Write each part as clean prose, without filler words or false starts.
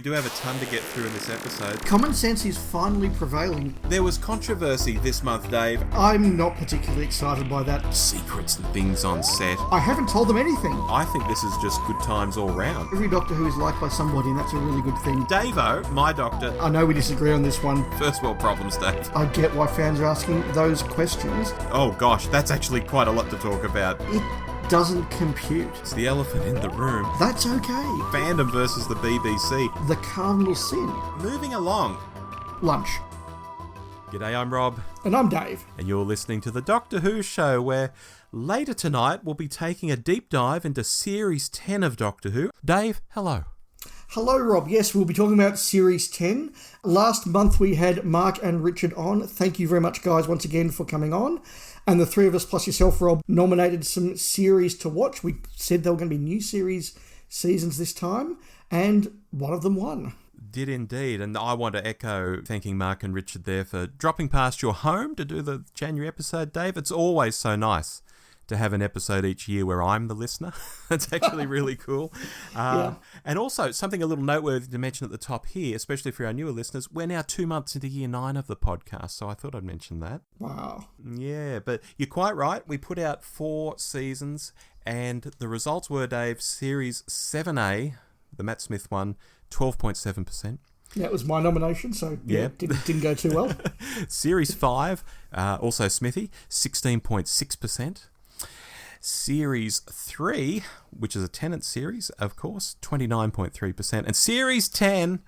We do have a ton to get through in this episode. Common sense is finally prevailing. There was controversy this month, Dave. I'm not particularly excited by that. Secrets and things on set. I haven't told them anything. I think this is just good times all round. Every Doctor Who is liked by somebody, and that's a really good thing. Davo, my doctor. I know we disagree on this one. First world problems, Dave. I get why fans are asking those questions. Oh gosh, that's actually quite a lot to talk about. It doesn't compute. It's the elephant in the room. That's okay. Fandom versus the BBC. The cardinal sin. Moving along. Lunch. G'day, I'm Rob. And I'm Dave. And you're listening to the Doctor Who Show, where later tonight we'll be taking a deep dive into Series 10 of Doctor Who. Dave, hello. Hello, Rob. Yes, we'll be talking about Series 10. Last month we had Mark and Richard on. Thank you very much, guys, once again for coming on. And the three of us, plus yourself, Rob, nominated some series to watch. We said there were going to be new seasons this time, and one of them won. Did indeed, and I want to echo thanking Mark and Richard there for dropping past your home to do the January episode, Dave. It's always so nice to have an episode each year where I'm the listener. That's actually really cool. Yeah. And also, something a little noteworthy to mention at the top here, especially for our newer listeners, we're now 2 months into year 9 of the podcast, so I thought I'd mention that. Wow. Yeah, but you're quite right. We put out 4 seasons, and the results were, Dave, Series 7A, the Matt Smith one, 12.7%. That was my nomination, so yeah. Didn't go too well. Series 5, also Smithy, 16.6%. Series 3, which is a Tennant series, of course, 29.3%. And Series 10,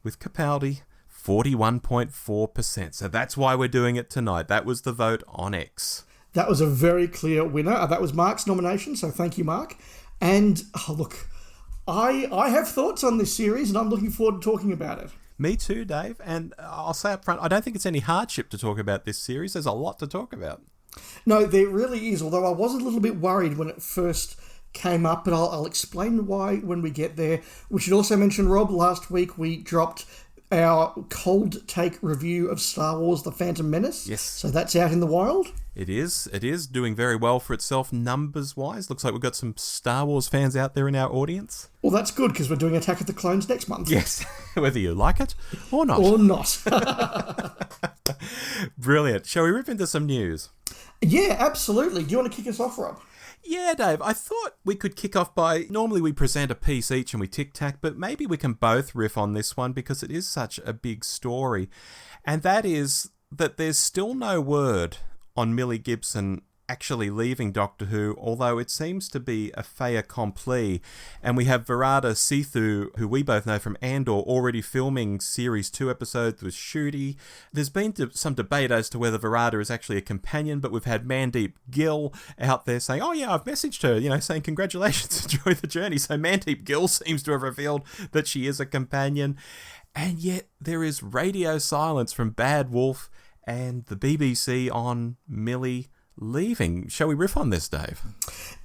with Capaldi, 41.4%. So that's why we're doing it tonight. That was the vote on X. That was a very clear winner. That was Mark's nomination, so thank you, Mark. And, look, I have thoughts on this series, and I'm looking forward to talking about it. Me too, Dave. And I'll say up front, I don't think it's any hardship to talk about this series. There's a lot to talk about. No, there really is, although I was a little bit worried when it first came up, but I'll explain why when we get there. We should also mention, Rob, last week we dropped our cold take review of Star Wars The Phantom Menace. Yes. So that's out in the wild. It is doing very well for itself numbers-wise. Looks like we've got some Star Wars fans out there in our audience. Well, that's good, because we're doing Attack of the Clones next month. Yes, whether you like it or not. Or not. Brilliant. Shall we rip into some news? Yeah, absolutely. Do you want to kick us off, Rob? Yeah, Dave, I thought we could kick off by, normally we present a piece each and we tic-tac, but maybe we can both riff on this one because it is such a big story. And that is that there's still no word on Millie Gibson actually leaving Doctor Who, although it seems to be a fait accompli. And we have Verada Sethu, who we both know from Andor, already filming Series 2 episodes with Ncuti. There's been some debate as to whether Verada is actually a companion, but we've had Mandeep Gill out there saying, oh yeah, I've messaged her, saying congratulations, enjoy the journey. So Mandeep Gill seems to have revealed that she is a companion. And yet there is radio silence from Bad Wolf and the BBC on Millie leaving. Shall we riff on this, Dave?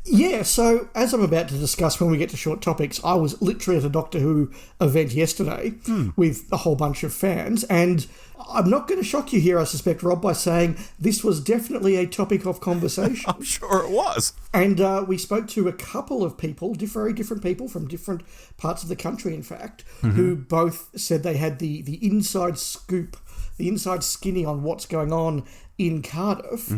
Yeah, so as I'm about to discuss when we get to short topics, I was literally at a Doctor Who event yesterday with a whole bunch of fans, and I'm not going to shock you here, I suspect, Rob, by saying this was definitely a topic of conversation. I'm sure it was. And we spoke to a couple of people, very different people from different parts of the country, in fact, who both said they had the inside scoop, the inside skinny on what's going on in Cardiff.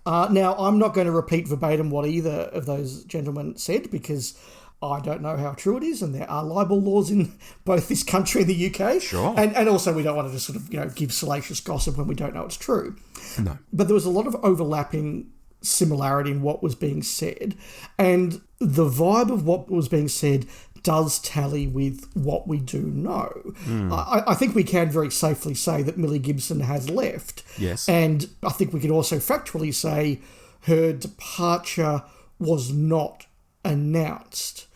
Now, I'm not going to repeat verbatim what either of those gentlemen said because I don't know how true it is, and there are libel laws in both this country and the UK. Sure. And also we don't want to just sort of, give salacious gossip when we don't know it's true. No. But there was a lot of overlapping similarity in what was being said, and the vibe of what was being said does tally with what we do know. I think we can very safely say that Millie Gibson has left. Yes. And I think we could also factually say her departure was not announced.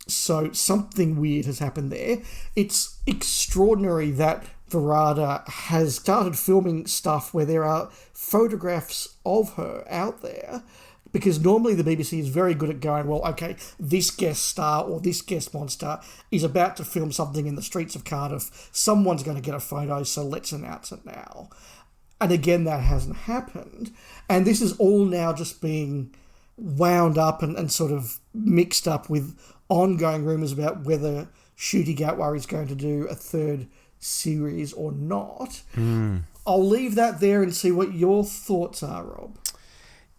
So something weird has happened there. It's extraordinary that Verada has started filming stuff where there are photographs of her out there, because normally the BBC is very good at going, well, okay, this guest star or this guest monster is about to film something in the streets of Cardiff. Someone's going to get a photo, so let's announce it now. And again, that hasn't happened. And this is all now just being wound up and sort of mixed up with ongoing rumours about whether Ncuti Gatwa is going to do a third series or not. I'll leave that there and see what your thoughts are, Rob.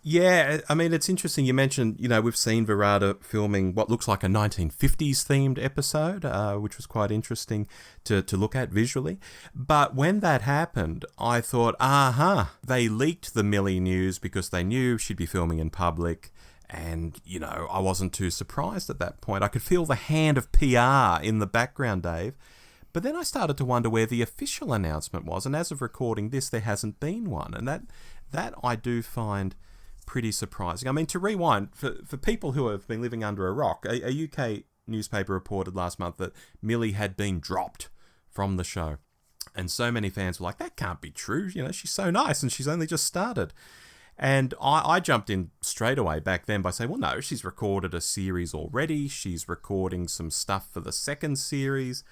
Yeah, I mean, it's interesting. You mentioned, we've seen Verada filming what looks like a 1950s themed episode, which was quite interesting to look at visually. But when that happened, I thought, they leaked the Millie news because they knew she'd be filming in public. And, I wasn't too surprised at that point. I could feel the hand of PR in the background, Dave. But then I started to wonder where the official announcement was. And as of recording this, there hasn't been one. And that I do find pretty surprising. I mean, to rewind, for people who have been living under a rock, a UK newspaper reported last month that Millie had been dropped from the show. And so many fans were like, that can't be true. She's so nice and she's only just started. And I jumped in straight away back then by saying, well, no, she's recorded a series already. She's recording some stuff for the second series.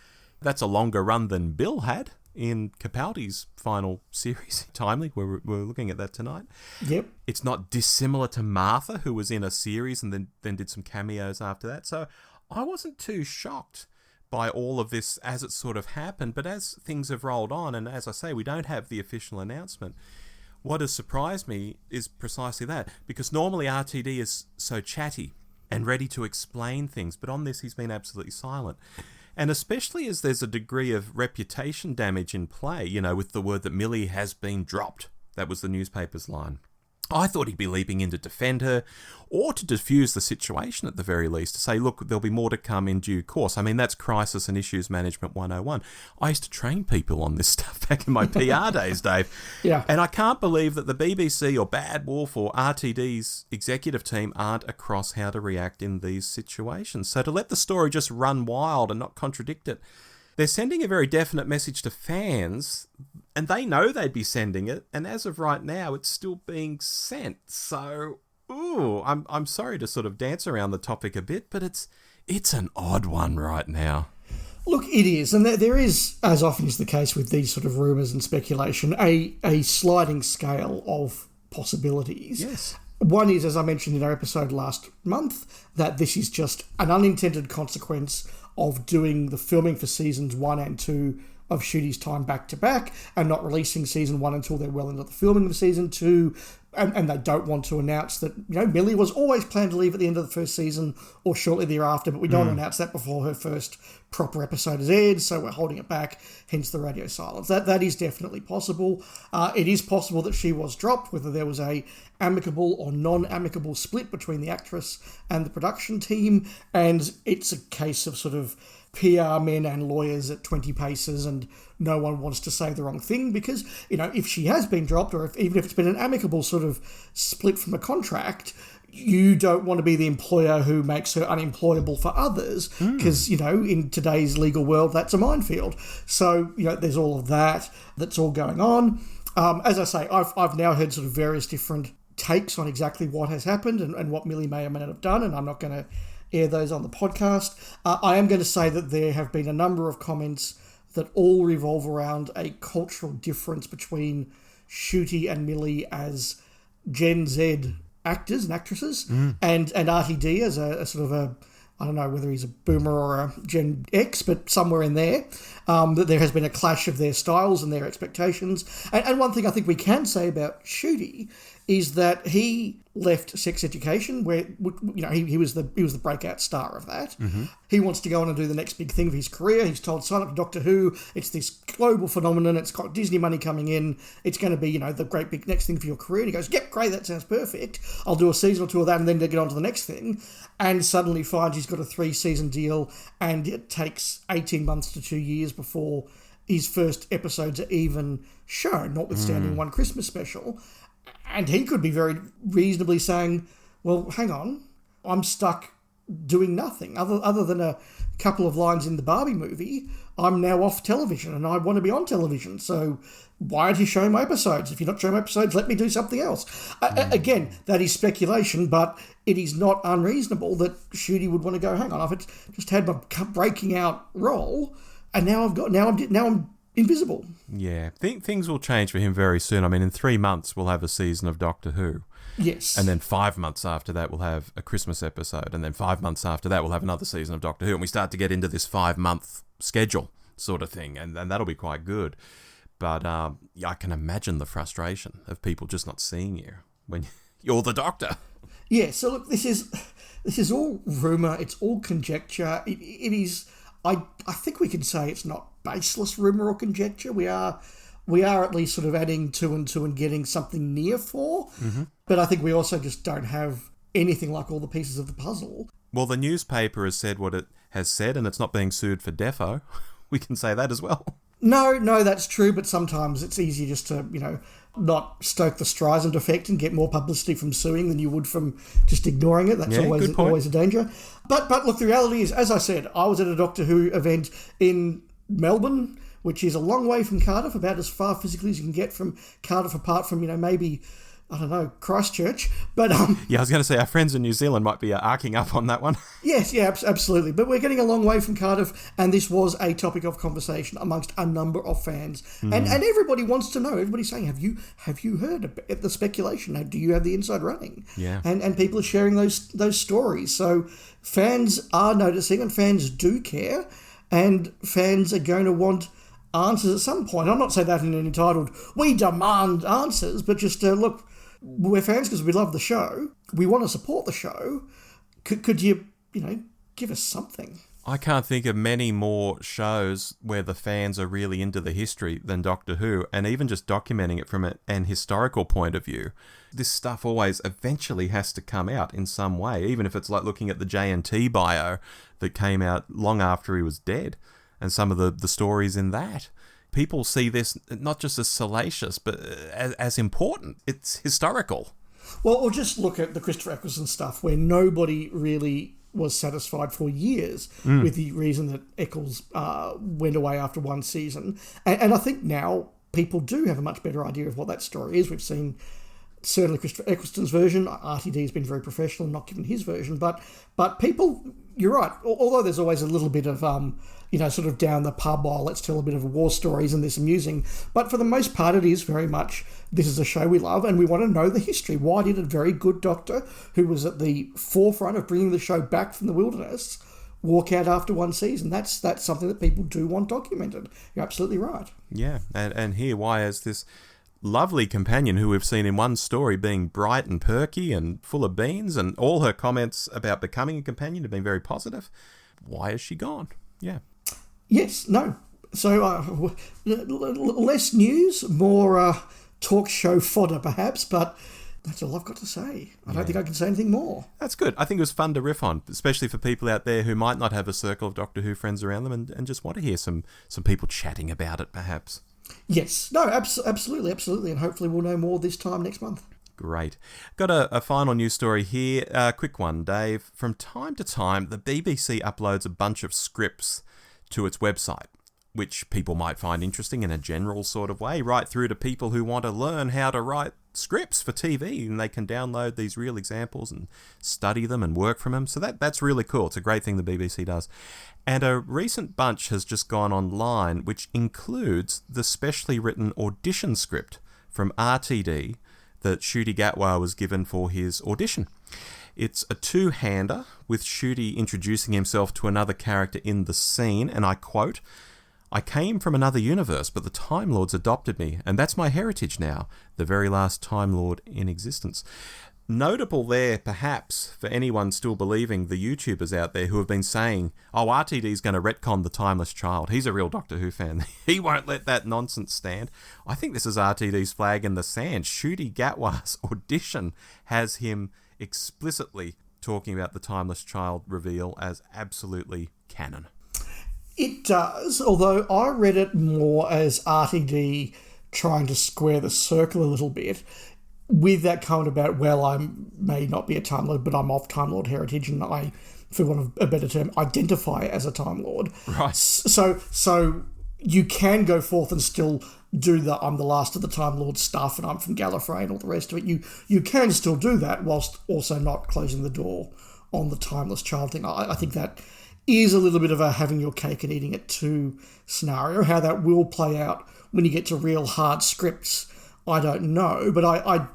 That's a longer run than Bill had in Capaldi's final series, Timely. We're looking at that tonight. Yep. It's not dissimilar to Martha, who was in a series and then did some cameos after that. So I wasn't too shocked by all of this as it sort of happened. But as things have rolled on, and as I say, we don't have the official announcement, what has surprised me is precisely that. Because normally RTD is so chatty and ready to explain things. But on this, he's been absolutely silent. And especially as there's a degree of reputation damage in play, with the word that Millie has been dropped. That was the newspaper's line. I thought he'd be leaping in to defend her or to diffuse the situation at the very least, to say, look, there'll be more to come in due course. I mean, that's Crisis and Issues Management 101. I used to train people on this stuff back in my PR days, Dave. Yeah. And I can't believe that the BBC or Bad Wolf or RTD's executive team aren't across how to react in these situations. So to let the story just run wild and not contradict it, they're sending a very definite message to fans, and they know they'd be sending it, and as of right now, it's still being sent. So, I'm sorry to sort of dance around the topic a bit, but it's an odd one right now. Look, it is, and there is, as often is the case with these sort of rumours and speculation, a sliding scale of possibilities. Yes. One is, as I mentioned in our episode last month, that this is just an unintended consequence of doing the filming for seasons 1 and 2 of Ncuti's time back to back and not releasing season 1 until they're well into the filming of season 2. And they don't want to announce that, Millie was always planned to leave at the end of the first season or shortly thereafter, but we don't want to announce that before her first proper episode is aired, so we're holding it back, hence the radio silence. That is definitely possible. It is possible that she was dropped, whether there was a amicable or non-amicable split between the actress and the production team, and it's a case of sort of PR men and lawyers at 20 paces, and no one wants to say the wrong thing because, if she has been dropped, or even if it's been an amicable sort of split from a contract, you don't want to be the employer who makes her unemployable for others because, in today's legal world, that's a minefield. So, there's all of that's all going on. As I say, I've now heard sort of various different takes on exactly what has happened and what Millie may or may not have done, and I'm not going to air those on the podcast. I am going to say that there have been a number of comments that all revolve around a cultural difference between Ncuti and Millie as Gen Z actors and actresses, and RTD as a sort of a, I don't know whether he's a boomer or a Gen X, but somewhere in there, that there has been a clash of their styles and their expectations. And one thing I think we can say about Ncuti is that he left Sex Education, where he was the breakout star of that. He wants to go on and do the next big thing of his career. He's told, sign up to Doctor Who. It's this global phenomenon. It's got Disney money coming in. It's going to be the great big next thing for your career. And he goes, yep, great, that sounds perfect. I'll do a season or two of that and then get on to the next thing. And suddenly finds he's got a 3-season deal, and it takes 18 months to 2 years before his first episodes are even shown, notwithstanding one Christmas special. And he could be very reasonably saying, well, hang on, I'm stuck doing nothing. Other than a couple of lines in the Barbie movie, I'm now off television and I want to be on television. So why aren't you showing my episodes? If you're not showing my episodes, let me do something else. Again, that is speculation, but it is not unreasonable that Ncuti would want to go, hang on, I've just had my breaking out role and now I'm invisible. Yeah, I think things will change for him very soon. I mean, in 3 months, we'll have a season of Doctor Who. Yes. And then 5 months after that, we'll have a Christmas episode. And then 5 months after that, we'll have another season of Doctor Who. And we start to get into this 5-month schedule sort of thing. And that'll be quite good. But I can imagine the frustration of people just not seeing you when you're the Doctor. Yeah, so look, this is all rumour, it's all conjecture. It is, I think we can say it's not baseless rumour or conjecture. We are at least sort of adding 2 and 2 and getting something near 4. Mm-hmm. But I think we also just don't have anything like all the pieces of the puzzle. Well, the newspaper has said what it has said, and it's not being sued for defo. We can say that as well. No, that's true, but sometimes it's easier just to, not stoke the Streisand effect and get more publicity from suing than you would from just ignoring it. That's always a danger. But look, the reality is, as I said, I was at a Doctor Who event in Melbourne, which is a long way from Cardiff, about as far physically as you can get from Cardiff, apart from, maybe, I don't know, Christchurch. But yeah, I was going to say our friends in New Zealand might be arcing up on that one. Yes, yeah, absolutely. But we're getting a long way from Cardiff, and this was a topic of conversation amongst a number of fans. And everybody wants to know. Everybody's saying, have you heard the speculation? Do you have the inside running? Yeah. And people are sharing those stories. So fans are noticing, and fans do care, and fans are going to want answers at some point. I'm not saying that in an entitled, we demand answers, but just, look, we're fans because we love the show. We want to support the show. Could you, give us something? I can't think of many more shows where the fans are really into the history than Doctor Who, and even just documenting it from an historical point of view. This stuff always eventually has to come out in some way, even if it's like looking at the JNT bio that came out long after he was dead, and some of the stories in that. People see this not just as salacious, but as important. It's historical. Well, or just look at the Christopher Eccleston stuff, where nobody really was satisfied for years with the reason that Eccles went away after one season. And I think now people do have a much better idea of what that story is. We've seen certainly Christopher Eccleston's version. RTD has been very professional, not given his version. But people, you're right, although there's always a little bit of sort of down the pub, let's tell a bit of war stories and this amusing. But for the most part, it is very much, this is a show we love and we want to know the history. Why did a very good Doctor, who was at the forefront of bringing the show back from the wilderness, walk out after one season? That's something that people do want documented. You're absolutely right. Yeah, and here, why is this lovely companion who we've seen in one story being bright and perky and full of beans, and all her comments about becoming a companion have been very positive. Why is she gone? Yeah. Yes, no. So less news, more talk show fodder perhaps, but that's all I've got to say. I don't think I can say anything more. That's good. I think it was fun to riff on, especially for people out there who might not have a circle of Doctor Who friends around them and just want to hear some people chatting about it perhaps. Yes, no, absolutely, and hopefully we'll know more this time next month. Great. Got a final news story here. Quick one, Dave. From time to time, the BBC uploads a bunch of scripts to its website, which people might find interesting in a general sort of way, right through to people who want to learn how to write scripts for TV, and they can download these real examples and study them and work from them. So that's really cool. It's a great thing the BBC does. And a recent bunch has just gone online, which includes the specially written audition script from RTD that Ncuti Gatwa was given for his audition. It's a two-hander with Ncuti introducing himself to another character in the scene, and I quote, "I came from another universe, but the Time Lords adopted me, and that's my heritage now, the very last Time Lord in existence." Notable there, perhaps, for anyone still believing the YouTubers out there who have been saying, RTD's going to retcon the Timeless Child. He's a real Doctor Who fan. He won't let that nonsense stand. I think this is RTD's flag in the sand. Ncuti Gatwa's audition has him explicitly talking about the Timeless Child reveal as absolutely canon. It does, although I read it more as RTD trying to square the circle a little bit with that comment about, well, I may not be a Time Lord, but I'm of Time Lord heritage, and I, for want of a better term, identify as a Time Lord. Right. So you can go forth and still do the I'm the last of the Time Lord stuff and I'm from Gallifrey and all the rest of it. You can still do that whilst also not closing the door on the Timeless Child thing. I think that is a little bit of a having your cake and eating it too scenario. How that will play out when you get to real hard scripts, I don't know. But I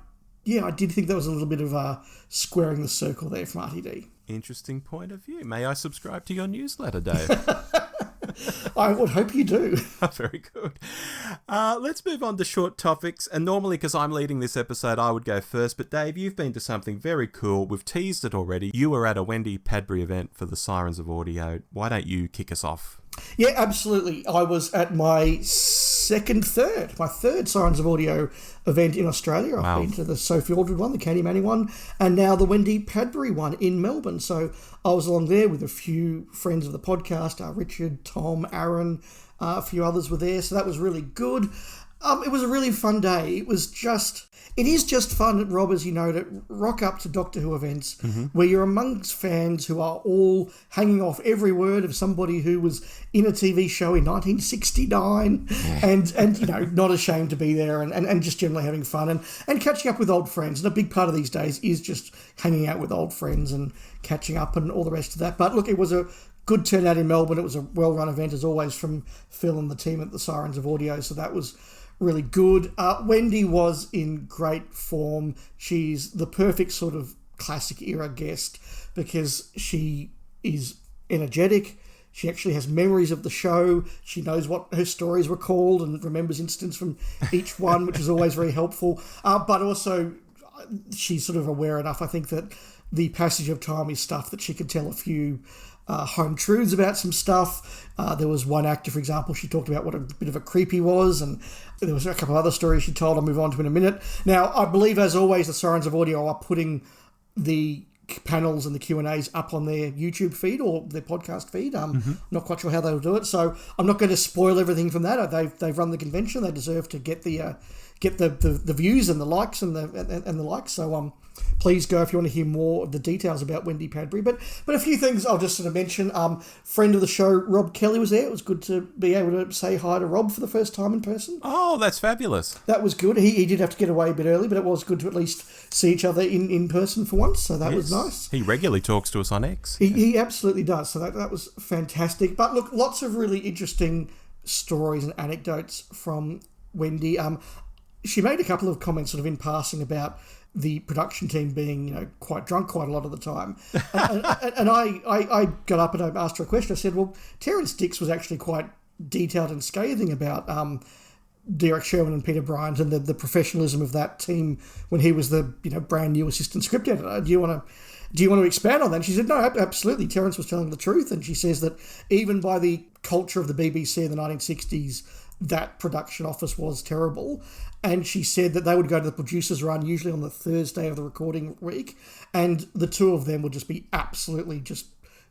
yeah, I did think that was a little bit of squaring the circle there from RTD. Interesting point of view. May I subscribe to your newsletter, Dave? I would hope you do. Very good. Let's move on to short topics. And normally, because I'm leading this episode, I would go first. But Dave, you've been to something very cool. We've teased it already. You were at a Wendy Padbury event for the Sirens of Audio. Why don't you kick us off? Yeah, absolutely. I was at my third Sirens of Audio event in Australia. I've been to the Sophie Aldred one, the Katie Manning one, and now the Wendy Padbury one in Melbourne. So I was along there with a few friends of the podcast, Richard, Tom, Aaron, a few others were there. So that was really good. It was a really fun day. It is just fun, Rob, as you know, to rock up to Doctor Who events where you're amongst fans who are all hanging off every word of somebody who was in a TV show in 1969 and you know, not ashamed to be there and just generally having fun and catching up with old friends. And a big part of these days is just hanging out with old friends and catching up and all the rest of that. But look, it was a good turnout in Melbourne. It was a well-run event, as always, from Phil and the team at the Sirens of Audio, so that was really good. Wendy was in great form. She's the perfect sort of classic era guest because she is energetic. She actually has memories of the show. She knows what her stories were called and remembers incidents from each one, which is always very helpful. But also, she's sort of aware enough, I think, that the passage of time is stuff that she could tell a few home truths about some stuff. There was one actor, for example, she talked about what a bit of a creep he was, and there was a couple of other stories she told I'll move on to in a minute. Now, I believe, as always, the Sirens of Audio are putting the panels and the Q&As up on their YouTube feed or their podcast feed. Not quite sure how they'll do it, so I'm not going to spoil everything from that. They've run the convention. They deserve to get the views and the likes and the likes. So please go if you want to hear more of the details about Wendy Padbury. But a few things I'll just sort of mention. Friend of the show, Rob Kelly, was there. It was good to be able to say hi to Rob for the first time in person. Oh, that's fabulous. That was good. He did have to get away a bit early, but it was good to at least see each other in person for once, so that was nice. He regularly talks to us on X. He absolutely does, so that was fantastic. But look, lots of really interesting stories and anecdotes from Wendy. She made a couple of comments sort of in passing about the production team being, you know, quite drunk quite a lot of the time. And I got up and I asked her a question. I said, well, Terrence Dix was actually quite detailed and scathing about Derek Sherman and Peter Bryant and the professionalism of that team when he was the, you know, brand new assistant script editor. Do you want to expand on that? And she said, no, absolutely. Terrence was telling the truth. And she says that even by the culture of the BBC in the 1960s, that production office was terrible. And she said that they would go to the producer's run usually on the Thursday of the recording week, and the two of them would just be absolutely just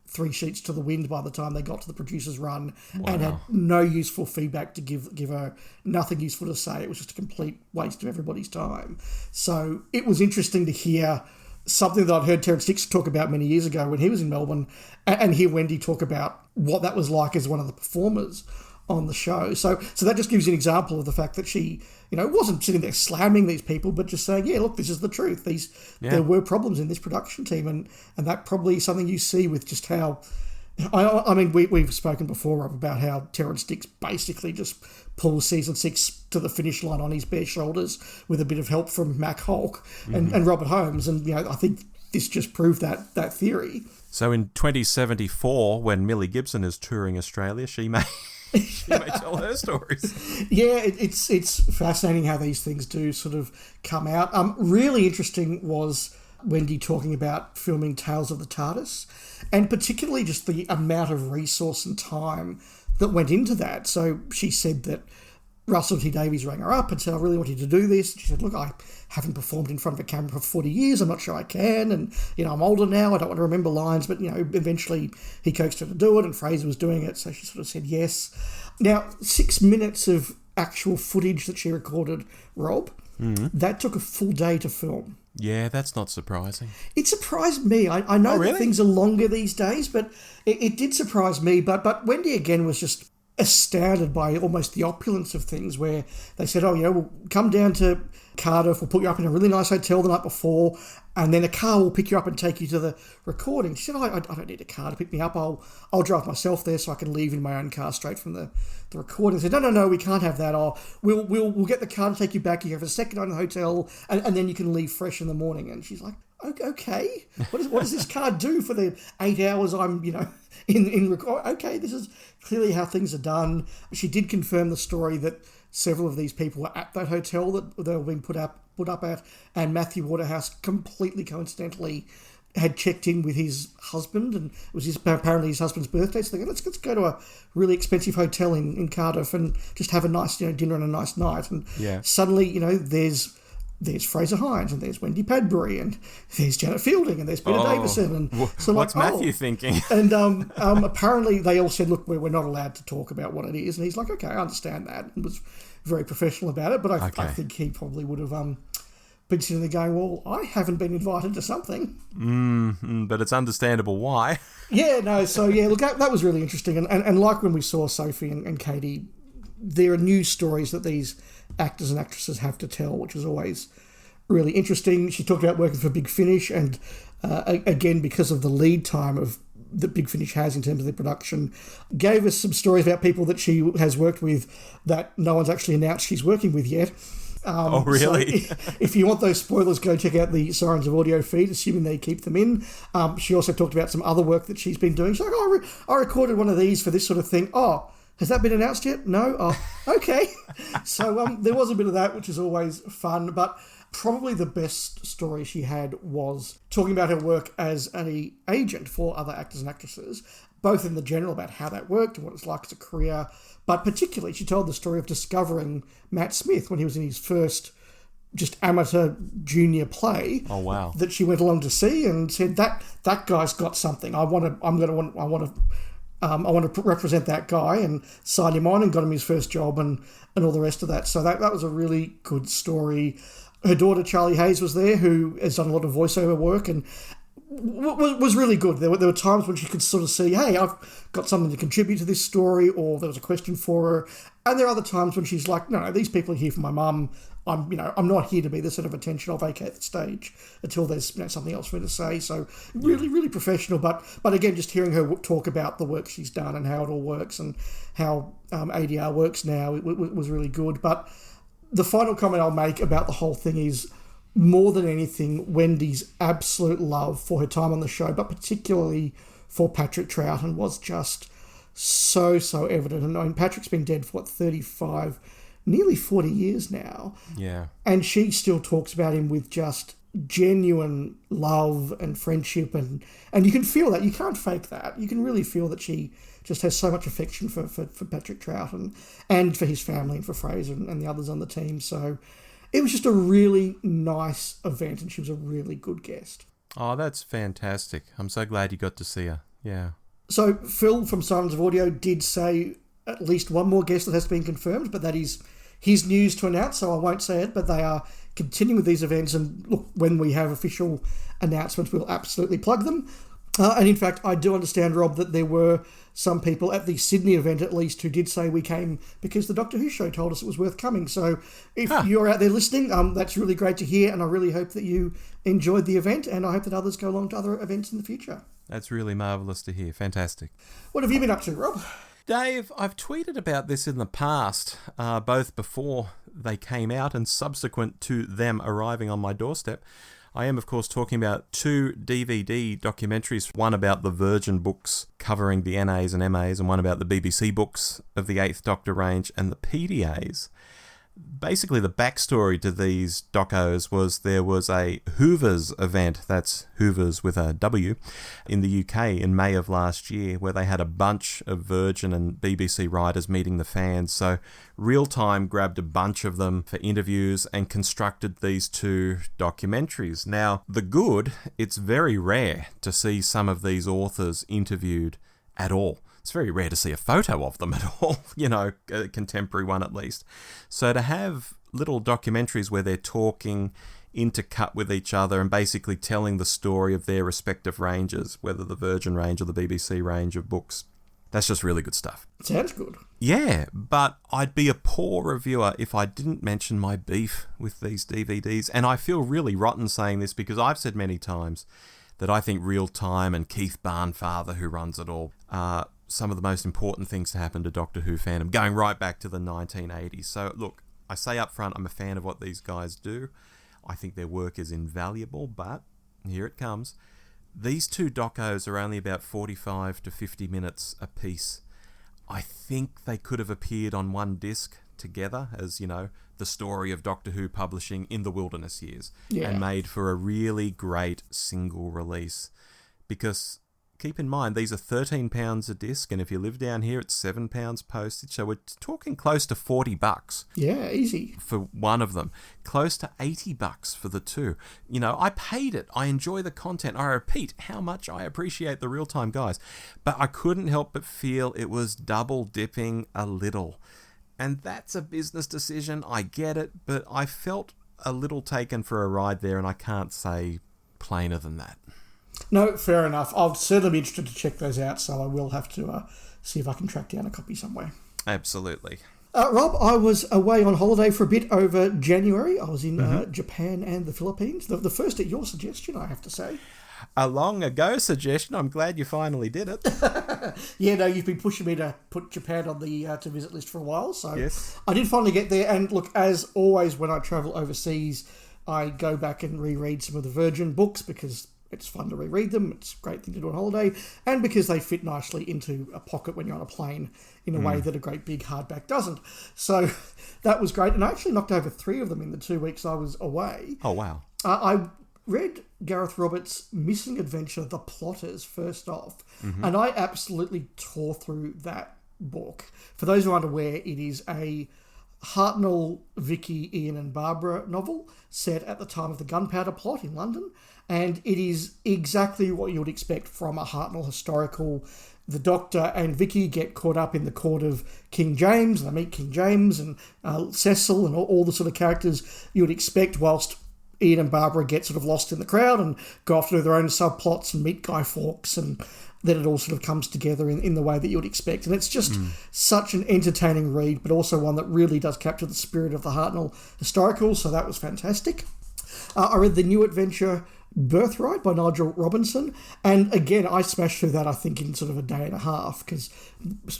three sheets to the wind by the time they got to the producer's run. Wow. And had no useful feedback to give her, nothing useful to say. It was just a complete waste of everybody's time. So it was interesting to hear something that I'd heard Terrence Dix talk about many years ago when he was in Melbourne, and hear Wendy talk about what that was like as one of the performers on the show. So that just gives you an example of the fact that she, you know, wasn't sitting there slamming these people, but just saying, yeah, look, this is the truth. There were problems in this production team, and that probably is something you see with just how, I mean, we've spoken before, Rob, about how Terrence Dix basically just pulls season 6 to the finish line on his bare shoulders with a bit of help from Mac Hulk and Robert Holmes, and, you know, I think this just proved that theory. So in 2074, when Millie Gibson is touring Australia, she may tell her stories. Yeah, it's fascinating how these things do sort of come out. Really interesting was Wendy talking about filming Tales of the TARDIS, and particularly just the amount of resource and time that went into that. So she said that Russell T Davies rang her up and said, I really want you to do this. She said, look, I haven't performed in front of a camera for 40 years. I'm not sure I can. And, you know, I'm older now. I don't want to remember lines. But, you know, eventually he coaxed her to do it and Fraser was doing it. So she sort of said yes. Now, 6 minutes of actual footage that she recorded, Rob, that took a full day to film. Yeah, that's not surprising. It surprised me. I know really? that things are longer these days, but it did surprise me. But Wendy, again, was just astounded by almost the opulence of things, where they said, oh, we'll come down to Cardiff, we'll put you up in a really nice hotel the night before, and then a car will pick you up and take you to the recording. She said, I don't need a car to pick me up. I'll drive myself there so I can leave in my own car straight from the recording. They said, no, we can't have that. We'll get the car to take you back. You have a second night in the hotel, and then you can leave fresh in the morning. And she's like, okay, what does this car do for the 8 hours I'm, in record? Okay, this is clearly how things are done. She did confirm the story that several of these people were at that hotel that they were being put up at, and Matthew Waterhouse completely coincidentally had checked in with his husband, and it was apparently his husband's birthday, so they go, let's go to a really expensive hotel in Cardiff and just have a nice dinner and a nice night. And suddenly, there's Fraser Hines, and there's Wendy Padbury, and there's Janet Fielding, and there's Peter Davison. And so what's Matthew thinking? And apparently they all said, look, we're not allowed to talk about what it is. And he's like, okay, I understand that, and was very professional about it. But I think he probably would have been sitting there going, well, I haven't been invited to something. But it's understandable why. Look, that was really interesting. And like when we saw Sophie and Katie, there are news stories that these actors and actresses have to tell, which is always really interesting. She talked about working for Big Finish, and again, because of the lead time that Big Finish has in terms of their production, gave us some stories about people that she has worked with that no one's actually announced she's working with yet. Oh, really? So if you want those spoilers, go check out the Sirens of Audio feed, assuming they keep them in. She also talked about some other work that she's been doing. She's like, I recorded one of these for this sort of thing. Oh, has that been announced yet? No? Oh, okay. So there was a bit of that, which is always fun. But probably the best story she had was talking about her work as an agent for other actors and actresses, both in the general about how that worked and what it's like as a career, but particularly she told the story of discovering Matt Smith when he was in his first just amateur junior play. Oh, wow. That she went along to see and said, that guy's got something. I want to represent that guy, and signed him on and got him his first job and all the rest of that. So that was a really good story. Her daughter, Charlie Hayes, was there, who has done a lot of voiceover work and was really good. There were times when she could sort of see, hey, I've got something to contribute to this story, or there was a question for her. And there are other times when she's like, no, these people are here for my mum. I'm not here to be the sort of attention. I'll vacate the stage until there's something else for me to say. So really, really professional. But again, just hearing her talk about the work she's done and how it all works and how ADR works now, it was really good. But the final comment I'll make about the whole thing is, more than anything, Wendy's absolute love for her time on the show, but particularly for Patrick Troughton, was just so evident. And I mean, Patrick's been dead for 35, nearly 40 years now. Yeah. And she still talks about him with just genuine love and friendship, and you can feel that. You can't fake that. You can really feel that she just has so much affection for Patrick Troughton and for his family and for Fraser and the others on the team. So it was just a really nice event, and she was a really good guest. Oh, that's fantastic. I'm so glad you got to see her. Yeah. So Phil from Sirens of Audio did say at least one more guest that has been confirmed, but that is his news to announce, so I won't say it, but they are continuing with these events, and look, when we have official announcements, we'll absolutely plug them. And in fact, I do understand, Rob, that there were some people at the Sydney event, at least, who did say we came because the Doctor Who show told us it was worth coming. So if you're out there listening, that's really great to hear, and I really hope that you enjoyed the event, and I hope that others go along to other events in the future. That's really marvellous to hear. Fantastic. What have you been up to, Rob? Dave, I've tweeted about this in the past, both before they came out and subsequent to them arriving on my doorstep. I am, of course, talking about 2 DVD documentaries, one about the Virgin books covering the NAs and MAs, and one about the BBC books of the 8th Doctor range and the PDAs. Basically, the backstory to these docos was there was a Hoovers event, that's Hoovers with a W, in the UK in May of last year, where they had a bunch of Virgin and BBC writers meeting the fans. So Real Time grabbed a bunch of them for interviews and constructed these 2 documentaries. Now, the good, it's very rare to see some of these authors interviewed at all. It's very rare to see a photo of them at all, a contemporary one at least. So to have little documentaries where they're talking intercut with each other and basically telling the story of their respective ranges, whether the Virgin range or the BBC range of books, that's just really good stuff. Sounds good. Yeah, but I'd be a poor reviewer if I didn't mention my beef with these DVDs. And I feel really rotten saying this because I've said many times that I think Real Time and Keith Barnfather, who runs it all, are some of the most important things to happen to Doctor Who fandom, going right back to the 1980s. So, look, I say up front, I'm a fan of what these guys do. I think their work is invaluable, but here it comes. These two docos are only about 45 to 50 minutes a piece. I think they could have appeared on one disc together as, you know, the story of Doctor Who publishing in the wilderness years, and made for a really great single release. Because keep in mind, these are £13 a disc, and if you live down here, it's £7 postage. So we're talking close to $40. Yeah, easy. For one of them. Close to $80 for the two. You know, I paid it. I enjoy the content. I repeat how much I appreciate the Real Time guys. But I couldn't help but feel it was double dipping a little. And that's a business decision. I get it. But I felt a little taken for a ride there, and I can't say plainer than that. No, fair enough. I'll certainly be interested to check those out, so I will have to see if I can track down a copy somewhere. Absolutely. Rob, I was away on holiday for a bit over January. I was in Japan and the Philippines. The first at your suggestion, I have to say. A long ago suggestion. I'm glad you finally did it. Yeah, no, you've been pushing me to put Japan on the to visit list for a while, so yes. I did finally get there. And look, as always, when I travel overseas, I go back and reread some of the Virgin books because it's fun to reread them. It's a great thing to do on holiday. And because they fit nicely into a pocket when you're on a plane in a way that a great big hardback doesn't. So that was great. And I actually knocked over 3 of them in the 2 weeks I was away. Oh, wow. I read Gareth Roberts' Missing Adventure, The Plotters, first off. And I absolutely tore through that book. For those who aren't aware, it is a Hartnell, Vicky, Ian and Barbara novel set at the time of the Gunpowder Plot in London. And it is exactly what you would expect from a Hartnell historical. The Doctor and Vicky get caught up in the court of King James, and they meet King James and Cecil and all the sort of characters you would expect, whilst Ian and Barbara get sort of lost in the crowd and go off to do their own subplots and meet Guy Fawkes, and then it all sort of comes together in the way that you would expect. And it's just such an entertaining read, but also one that really does capture the spirit of the Hartnell historical, so that was fantastic. I read The New Adventure Birthright by Nigel Robinson, and again I smashed through that I think in sort of a day and a half, because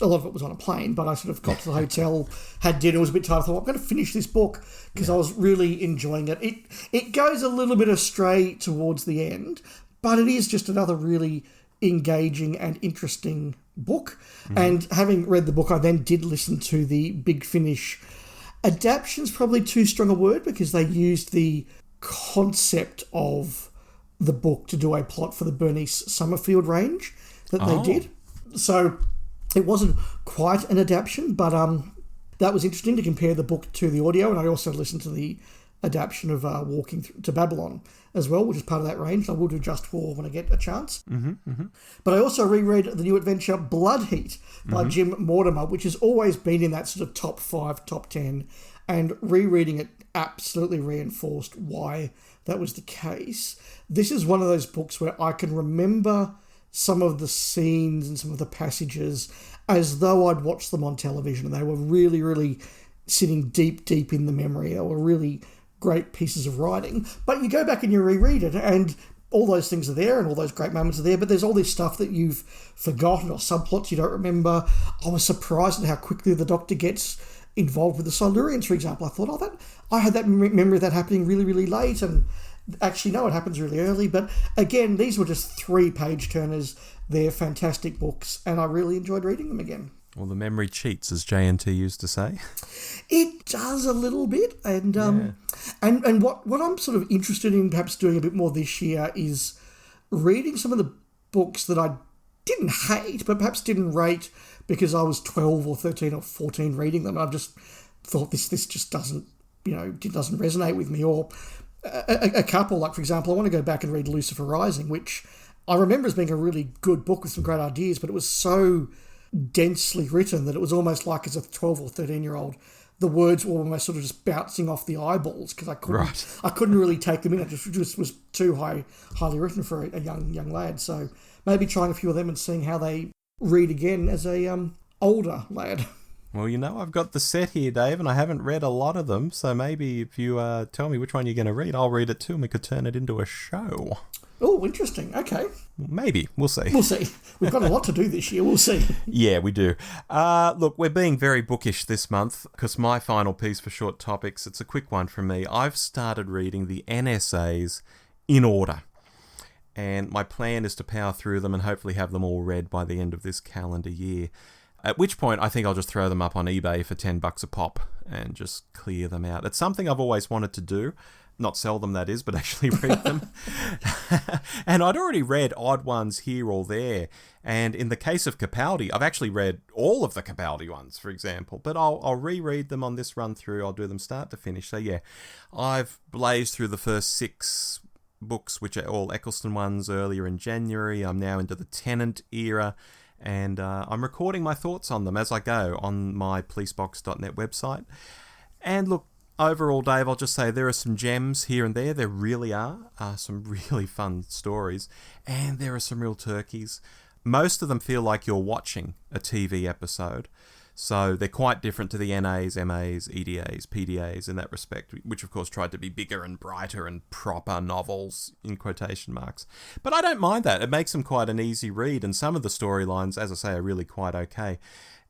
a lot of it was on a plane, but I sort of got to the hotel, had dinner, was a bit tired, I thought I'm going to finish this book because I was really enjoying it. It goes a little bit astray towards the end, but it is just another really engaging and interesting book. And having read the book, I then did listen to the Big Finish adaptation's probably too strong a word, because they used the concept of the book to do a plot for the Bernice Summerfield range that they did. So it wasn't quite an adaptation, but that was interesting to compare the book to the audio. And I also listened to the adaptation of Walking to Babylon as well, which is part of that range. I will do Just War when I get a chance. But I also reread The New Adventure Blood Heat by Jim Mortimer, which has always been in that sort of top 5, top 10, and rereading it absolutely reinforced why that was the case. This is one of those books where I can remember some of the scenes and some of the passages as though I'd watched them on television, and they were really, really sitting deep, deep in the memory. They were really great pieces of writing. But you go back and you reread it, and all those things are there and all those great moments are there, but there's all this stuff that you've forgotten or subplots you don't remember. I was surprised at how quickly the Doctor gets involved with the Silurians, for example. I thought, I had that memory of that happening really, really late, and actually, no, it happens really early. But again, these were just 3-page turners. They're fantastic books, and I really enjoyed reading them again. Well, the memory cheats, as JNT used to say. It does a little bit, and and what I'm sort of interested in perhaps doing a bit more this year is reading some of the books that I didn't hate, but perhaps didn't rate because I was 12 or 13 or 14 reading them. I just thought this just doesn't, doesn't resonate with me. Or a couple, like, for example, I want to go back and read Lucifer Rising, which I remember as being a really good book with some great ideas, but it was so densely written that it was almost like, as a 12 or 13-year-old, the words were almost sort of just bouncing off the eyeballs because I couldn't really take them in. It just was too highly written for a young lad. So maybe trying a few of them and seeing how they read again as a older lad. Well, I've got the set here, Dave, and I haven't read a lot of them, so maybe if you tell me which one you're going to read, I'll read it too, and we could turn it into a show. Oh, interesting. Okay. Maybe. We'll see. We'll see. We've got a lot to do this year. We'll see. Yeah, we do. Look, we're being very bookish this month because my final piece for Short Topics, it's a quick one from me. I've started reading the NSAs in order. And my plan is to power through them and hopefully have them all read by the end of this calendar year. At which point, I think I'll just throw them up on eBay for $10 a pop and just clear them out. It's something I've always wanted to do. Not sell them, that is, but actually read them. And I'd already read odd ones here or there. And in the case of Capaldi, I've actually read all of the Capaldi ones, for example. But I'll reread them on this run through. I'll do them start to finish. So yeah, I've blazed through the first 6 books, which are all Eccleston ones, earlier in January. I'm now into the Tennant era. And I'm recording my thoughts on them as I go on my policebox.net website. And look, overall, Dave, I'll just say there are some gems here and there. There really are some really fun stories. And there are some real turkeys. Most of them feel like you're watching a TV episode. So they're quite different to the NAs, MAs, EDAs, PDAs in that respect, which of course tried to be bigger and brighter and proper novels, in quotation marks. But I don't mind that. It makes them quite an easy read, and some of the storylines, as I say, are really quite okay.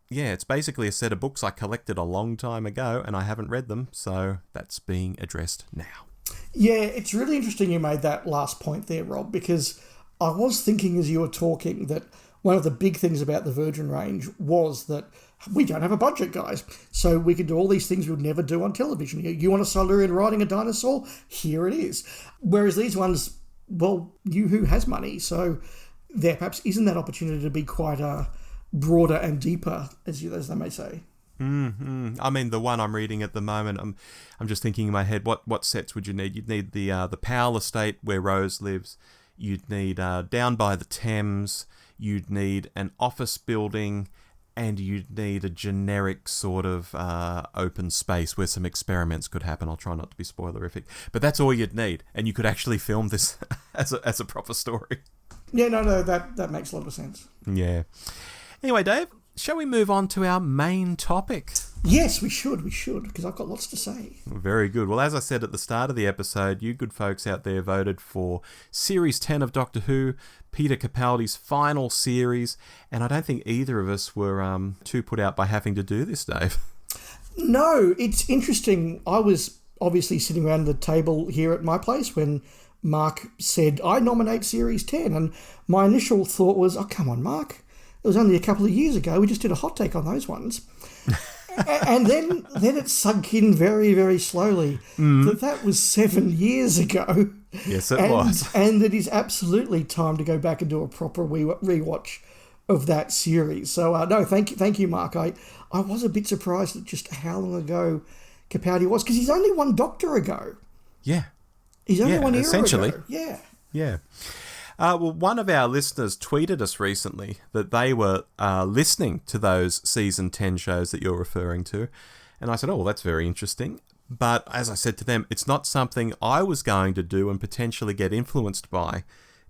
Yeah, it's basically a set of books I collected a long time ago, and I haven't read them, so that's being addressed now. Yeah, it's really interesting you made that last point there, Rob, because I was thinking as you were talking that one of the big things about the Virgin range was that we don't have a budget, guys. So we can do all these things we would never do on television. You want a Silurian riding a dinosaur? Here it is. Whereas these ones, well, who has money? So there perhaps isn't that opportunity to be quite broader and deeper, as they may say. Mm-hmm. I mean, the one I'm reading at the moment, I'm just thinking in my head, what sets would you need? You'd need the Powell estate where Rose lives. You'd need down by the Thames. You'd need an office building, and you'd need a generic sort of open space where some experiments could happen. I'll try not to be spoilerific, but that's all you'd need, and you could actually film this as a proper story. Yeah, no, that makes a lot of sense. Yeah. Anyway, Dave, shall we move on to our main topic? Yes, we should, because I've got lots to say. Very good. Well, as I said at the start of the episode, you good folks out there voted for Series 10 of Doctor Who, Peter Capaldi's final series, and I don't think either of us were too put out by having to do this, Dave. No, it's interesting. I was obviously sitting around the table here at my place when Mark said, I nominate Series 10, and my initial thought was, oh, come on, Mark. It was only a couple of years ago. We just did a hot take on those ones. And then it sunk in very, very slowly that was 7 years ago. Yes, it was. And it is absolutely time to go back and do a proper rewatch of that series. So, no, thank you, Mark. I was a bit surprised at just how long ago Capaldi was, because he's only one Doctor ago. Yeah. He's only one era essentially. ago. Yeah. Yeah. Well, one of our listeners tweeted us recently that they were listening to those season 10 shows that you're referring to. And I said, oh, well, that's very interesting. But as I said to them, it's not something I was going to do and potentially get influenced by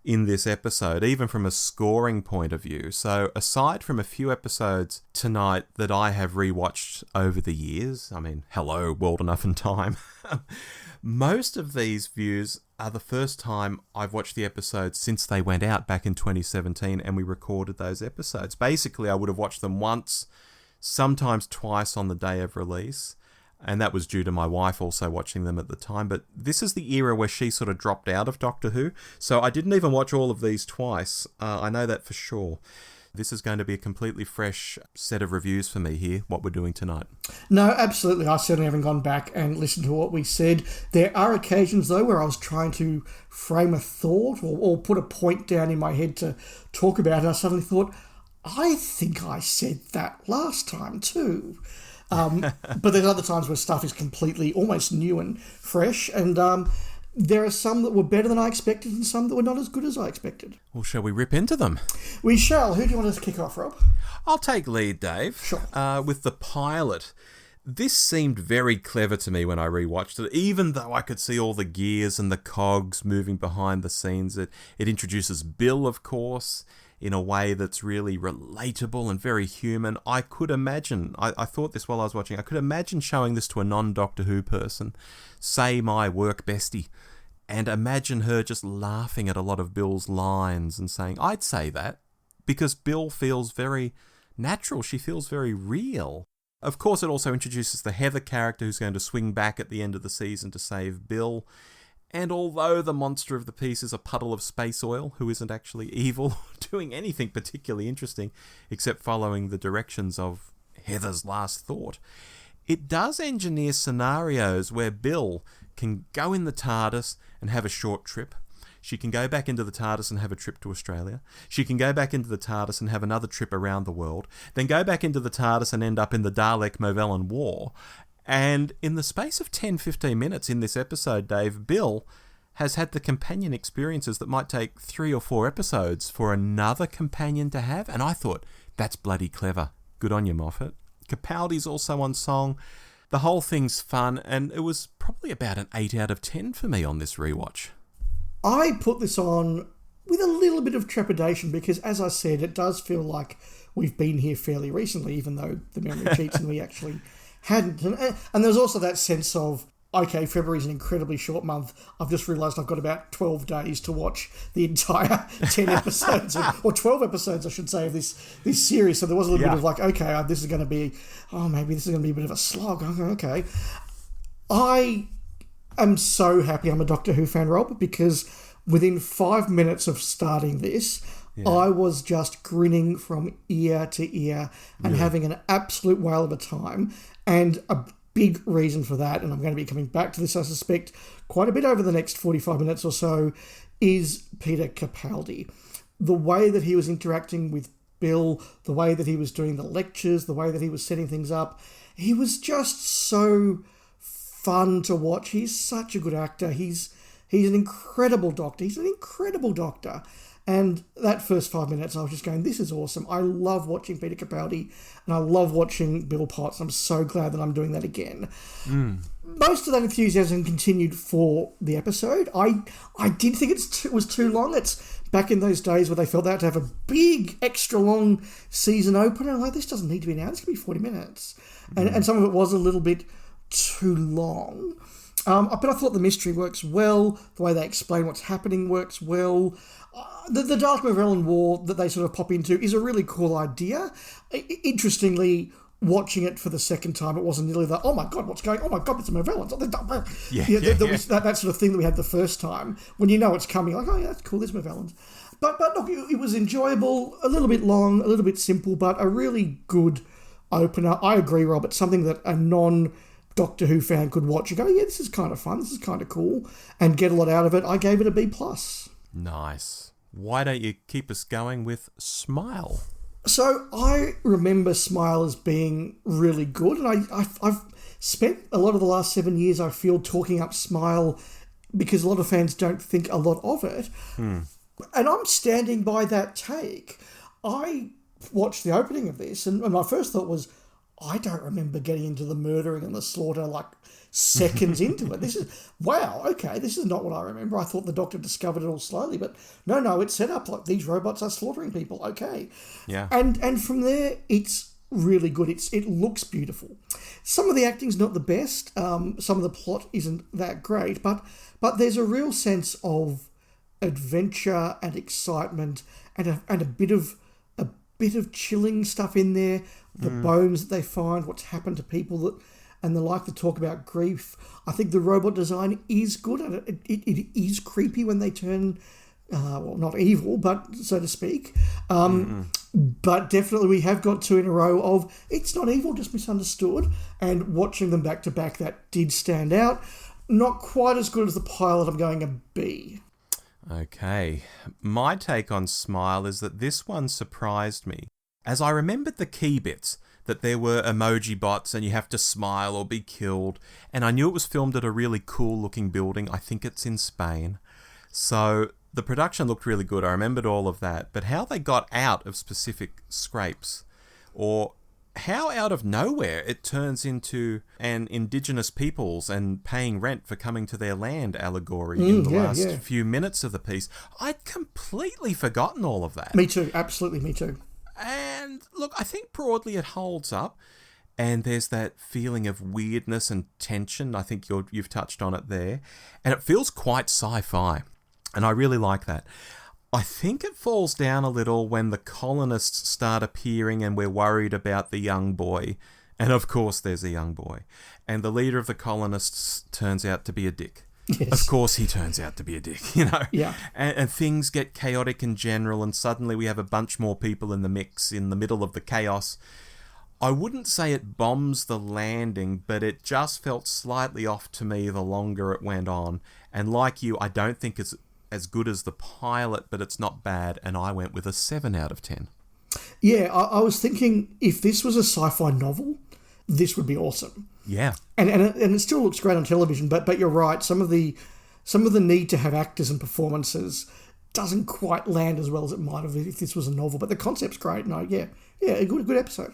in this episode, even from a scoring point of view. So aside from a few episodes tonight that I have rewatched over the years, I mean, hello, World Enough and Time, most of these views are the first time I've watched the episodes since they went out back in 2017 and we recorded those episodes. Basically, I would have watched them once, sometimes twice on the day of release, and that was due to my wife also watching them at the time. But this is the era where she sort of dropped out of Doctor Who, so I didn't even watch all of these twice. I know that for sure. This is going to be a completely fresh set of reviews for me here, what we're doing tonight. No, absolutely. I certainly haven't gone back and listened to what we said. There are occasions, though, where I was trying to frame a thought or put a point down in my head to talk about it, and I suddenly thought, I think I said that last time too. But there's other times where stuff is completely almost new and fresh, and there are some that were better than I expected and some that were not as good as I expected. Well, shall we rip into them? We shall. Who do you want us to kick off, Rob? I'll take lead, Dave. Sure. With the pilot. This seemed very clever to me when I rewatched it, even though I could see all the gears and the cogs moving behind the scenes. It introduces Bill, of course. in a way that's really relatable and very human. I could imagine, I thought this while I was watching, I could imagine showing this to a non-Doctor Who person, say my work bestie, and imagine her just laughing at a lot of Bill's lines and saying, I'd say that, because Bill feels very natural. She feels very real. Of course, it also introduces the Heather character who's going to swing back at the end of the season to save Bill. And although the monster of the piece is a puddle of space oil who isn't actually evil, doing anything particularly interesting except following the directions of Heather's last thought, it does engineer scenarios where Bill can go in the TARDIS and have a short trip. She can go back into the TARDIS and have a trip to Australia. She can go back into the TARDIS and have another trip around the world. Then go back into the TARDIS and end up in the Dalek-Movellan War. And in the space of 10-15 minutes in this episode, Dave, Bill has had the companion experiences that might take 3 or 4 episodes for another companion to have. And I thought, that's bloody clever. Good on you, Moffat. Capaldi's also on song. The whole thing's fun, and it was probably about an 8 out of 10 for me on this rewatch. I put this on with a little bit of trepidation because, as I said, it does feel like we've been here fairly recently, even though the memory cheats and we actually hadn't. And there's also that sense of, okay, February's an incredibly short month. I've just realised I've got about 12 days to watch the entire 10 episodes, or 12 episodes, I should say, of this series. So there was a little bit of like, okay, this is going to be, maybe this is going to be a bit of a slog. Okay. I am so happy I'm a Doctor Who fan, Rob, because within 5 minutes of starting this, I was just grinning from ear to ear and having an absolute whale of a time. And a big reason for that, and I'm going to be coming back to this, I suspect, quite a bit over the next 45 minutes or so, is Peter Capaldi. The way that he was interacting with Bill, the way that he was doing the lectures, the way that he was setting things up, he was just so fun to watch. He's such a good actor. He's an incredible doctor. He's an incredible doctor. And that first 5 minutes, I was just going, this is awesome. I love watching Peter Capaldi and I love watching Bill Potts. I'm so glad that I'm doing that again. Most of that enthusiasm continued for the episode. I did think it was too long. It's back in those days where they felt they had to have a big, extra long season opener. I'm like, this doesn't need to be now. This can be 40 minutes. And some of it was a little bit too long. But I thought the mystery works well. The way they explain what's happening works well. The Dalek-Movellan War that they sort of pop into is a really cool idea. Interestingly, watching it for the second time, it wasn't nearly oh my God, what's going on? Oh my God, it's a Movellans. There was that sort of thing that we had the first time. When you know it's coming, like, oh yeah, that's cool, there's Movellans. But look, it was enjoyable, a little bit long, a little bit simple, but a really good opener. I agree, Rob, it's something that a non-Doctor Who fan could watch and go, yeah, this is kind of fun, this is kind of cool, and get a lot out of it. I gave it a B+. Nice. Why don't you keep us going with Smile? So I remember Smile as being really good, and I've spent a lot of the last 7 years, I feel, talking up Smile because a lot of fans don't think a lot of it. And I'm standing by that take. I watched the opening of this, and my first thought was, I don't remember getting into the murdering and the slaughter like seconds into it. This is, wow, okay, this is not what I remember. I thought the Doctor discovered it all slowly, but no, it's set up like these robots are slaughtering people, okay. Yeah. And from there, it's really good. It looks beautiful. Some of the acting's not the best. Some of the plot isn't that great, but there's a real sense of adventure and excitement and a bit of chilling stuff in there. The bones that they find, what's happened to people and they like to talk about grief. I think the robot design is good, and it is creepy when they turn, not evil, but so to speak. But definitely we have got 2 in a row of it's not evil, just misunderstood. And watching them back to back, that did stand out. Not quite as good as the pilot. I'm going a B. Okay. My take on Smile is that this one surprised me. As I remembered the key bits, that there were emoji bots and you have to smile or be killed, and I knew it was filmed at a really cool looking building. I think it's in Spain. So the production looked really good. I remembered all of that. But how they got out of specific scrapes or how out of nowhere it turns into an Indigenous peoples and paying rent for coming to their land allegory in the last few minutes of the piece. I'd completely forgotten all of that. Me too. Absolutely, me too. And look, I think broadly it holds up. And there's that feeling of weirdness and tension. I think you've touched on it there. And it feels quite sci-fi. And I really like that. I think it falls down a little when the colonists start appearing and we're worried about the young boy. And of course there's a young boy. And the leader of the colonists turns out to be a dick. Yes. Of course he turns out to be a dick, you know. Yeah. And things get chaotic in general, and suddenly we have a bunch more people in the mix in the middle of the chaos. I wouldn't say it bombs the landing, but it just felt slightly off to me the longer it went on. And like you, I don't think it's as good as the pilot, but it's not bad, and I went with a 7 out of 10. Yeah, I was thinking if this was a sci-fi novel, this would be awesome. Yeah. And it still looks great on television, but you're right, some of the need to have actors and performances doesn't quite land as well as it might have if this was a novel, but the concept's great. No, yeah, a good episode.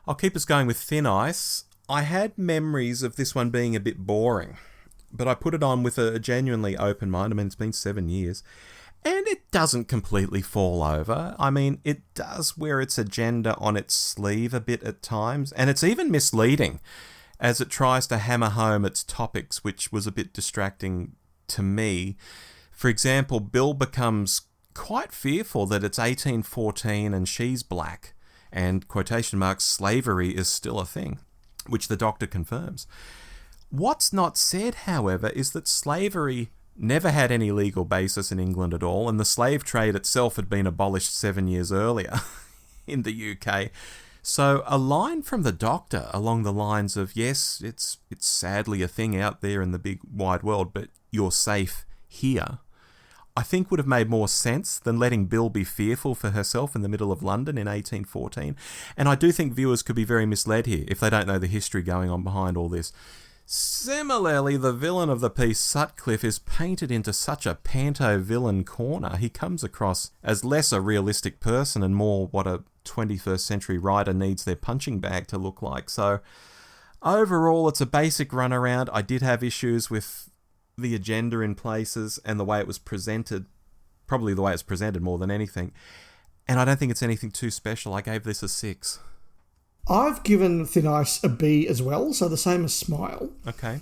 I'll keep us going with Thin Ice. I had memories of this one being a bit boring, but I put it on with a genuinely open mind. I mean, it's been 7 years, and it doesn't completely fall over. I mean, it does wear its agenda on its sleeve a bit at times, and it's even misleading as it tries to hammer home its topics, which was a bit distracting to me. For example, Bill becomes quite fearful that it's 1814 and she's black, and quotation marks, slavery is still a thing, which the Doctor confirms. What's not said, however, is that slavery never had any legal basis in England at all, and the slave trade itself had been abolished 7 years earlier in the UK. So a line from the Doctor along the lines of, yes, it's sadly a thing out there in the big wide world, but you're safe here, I think would have made more sense than letting Bill be fearful for herself in the middle of London in 1814. And I do think viewers could be very misled here if they don't know the history going on behind all this. Similarly, the villain of the piece, Sutcliffe, is painted into such a panto-villain corner. He comes across as less a realistic person and more what a 21st century writer needs their punching bag to look like. So overall, it's a basic runaround. I did have issues with the agenda in places and the way it was presented, probably the way it's presented more than anything. And I don't think it's anything too special. I gave this a 6. I've given Thin Ice a B as well, so the same as Smile. Okay.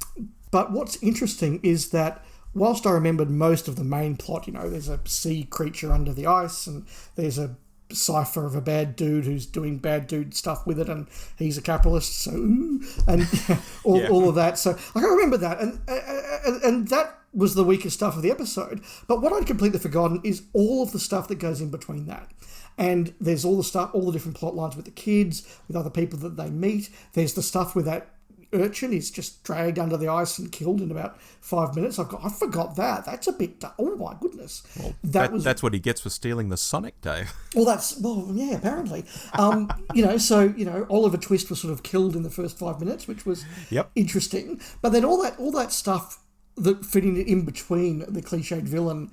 But what's interesting is that whilst I remembered most of the main plot, you know, there's a sea creature under the ice and there's a cipher of a bad dude who's doing bad dude stuff with it, and he's a capitalist, so and all of that. So I can remember that, and that was the weakest stuff of the episode. But what I'd completely forgotten is all of the stuff that goes in between that. And there's all the stuff, all the different plot lines with the kids, with other people that they meet. There's the stuff where that urchin is just dragged under the ice and killed in about 5 minutes. I forgot that. That's a bit... Oh, my goodness. Well, that's what he gets for stealing the Sonic, Dave. Well, yeah, apparently. Oliver Twist was sort of killed in the first 5 minutes, which was interesting. But then all that stuff that fit in between the cliched villain,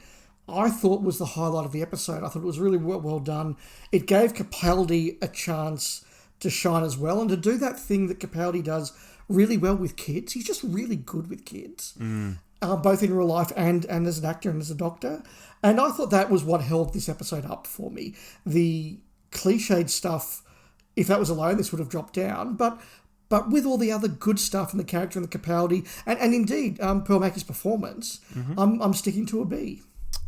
I thought was the highlight of the episode. I thought it was really well done. It gave Capaldi a chance to shine as well, and to do that thing that Capaldi does really well with kids. He's just really good with kids, both in real life and as an actor and as a doctor. And I thought that was what held this episode up for me. The cliched stuff, if that was alone, this would have dropped down. But with all the other good stuff and the character and the Capaldi, and indeed Pearl Mackie's performance, I'm sticking to a B.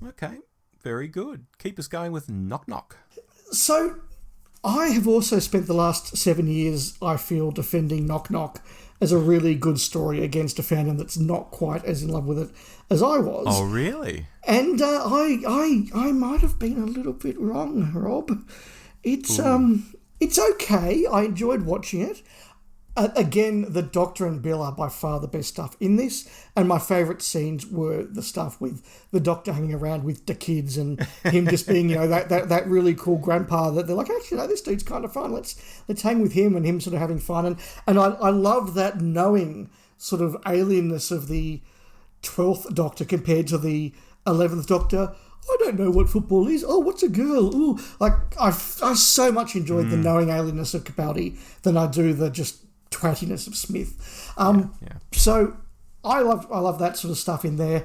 Okay, very good. Keep us going with Knock Knock. So I have also spent the last 7 years, I feel, defending Knock Knock as a really good story against a fandom that's not quite as in love with it as I was. Oh, really? And I might have been a little bit wrong, Rob. It's okay. I enjoyed watching it. Again, the Doctor and Bill are by far the best stuff in this, and my favourite scenes were the stuff with the Doctor hanging around with the kids and him just being, that really cool grandpa that they're like, actually, this dude's kind of fun. Let's hang with him, and him sort of having fun. And I love that knowing sort of alienness of the 12th Doctor compared to the 11th Doctor. I don't know what football is. Oh, what's a girl? Ooh, like I so much enjoyed the knowing alienness of Capaldi than I do the just twattiness of Smith. So I love that sort of stuff in there.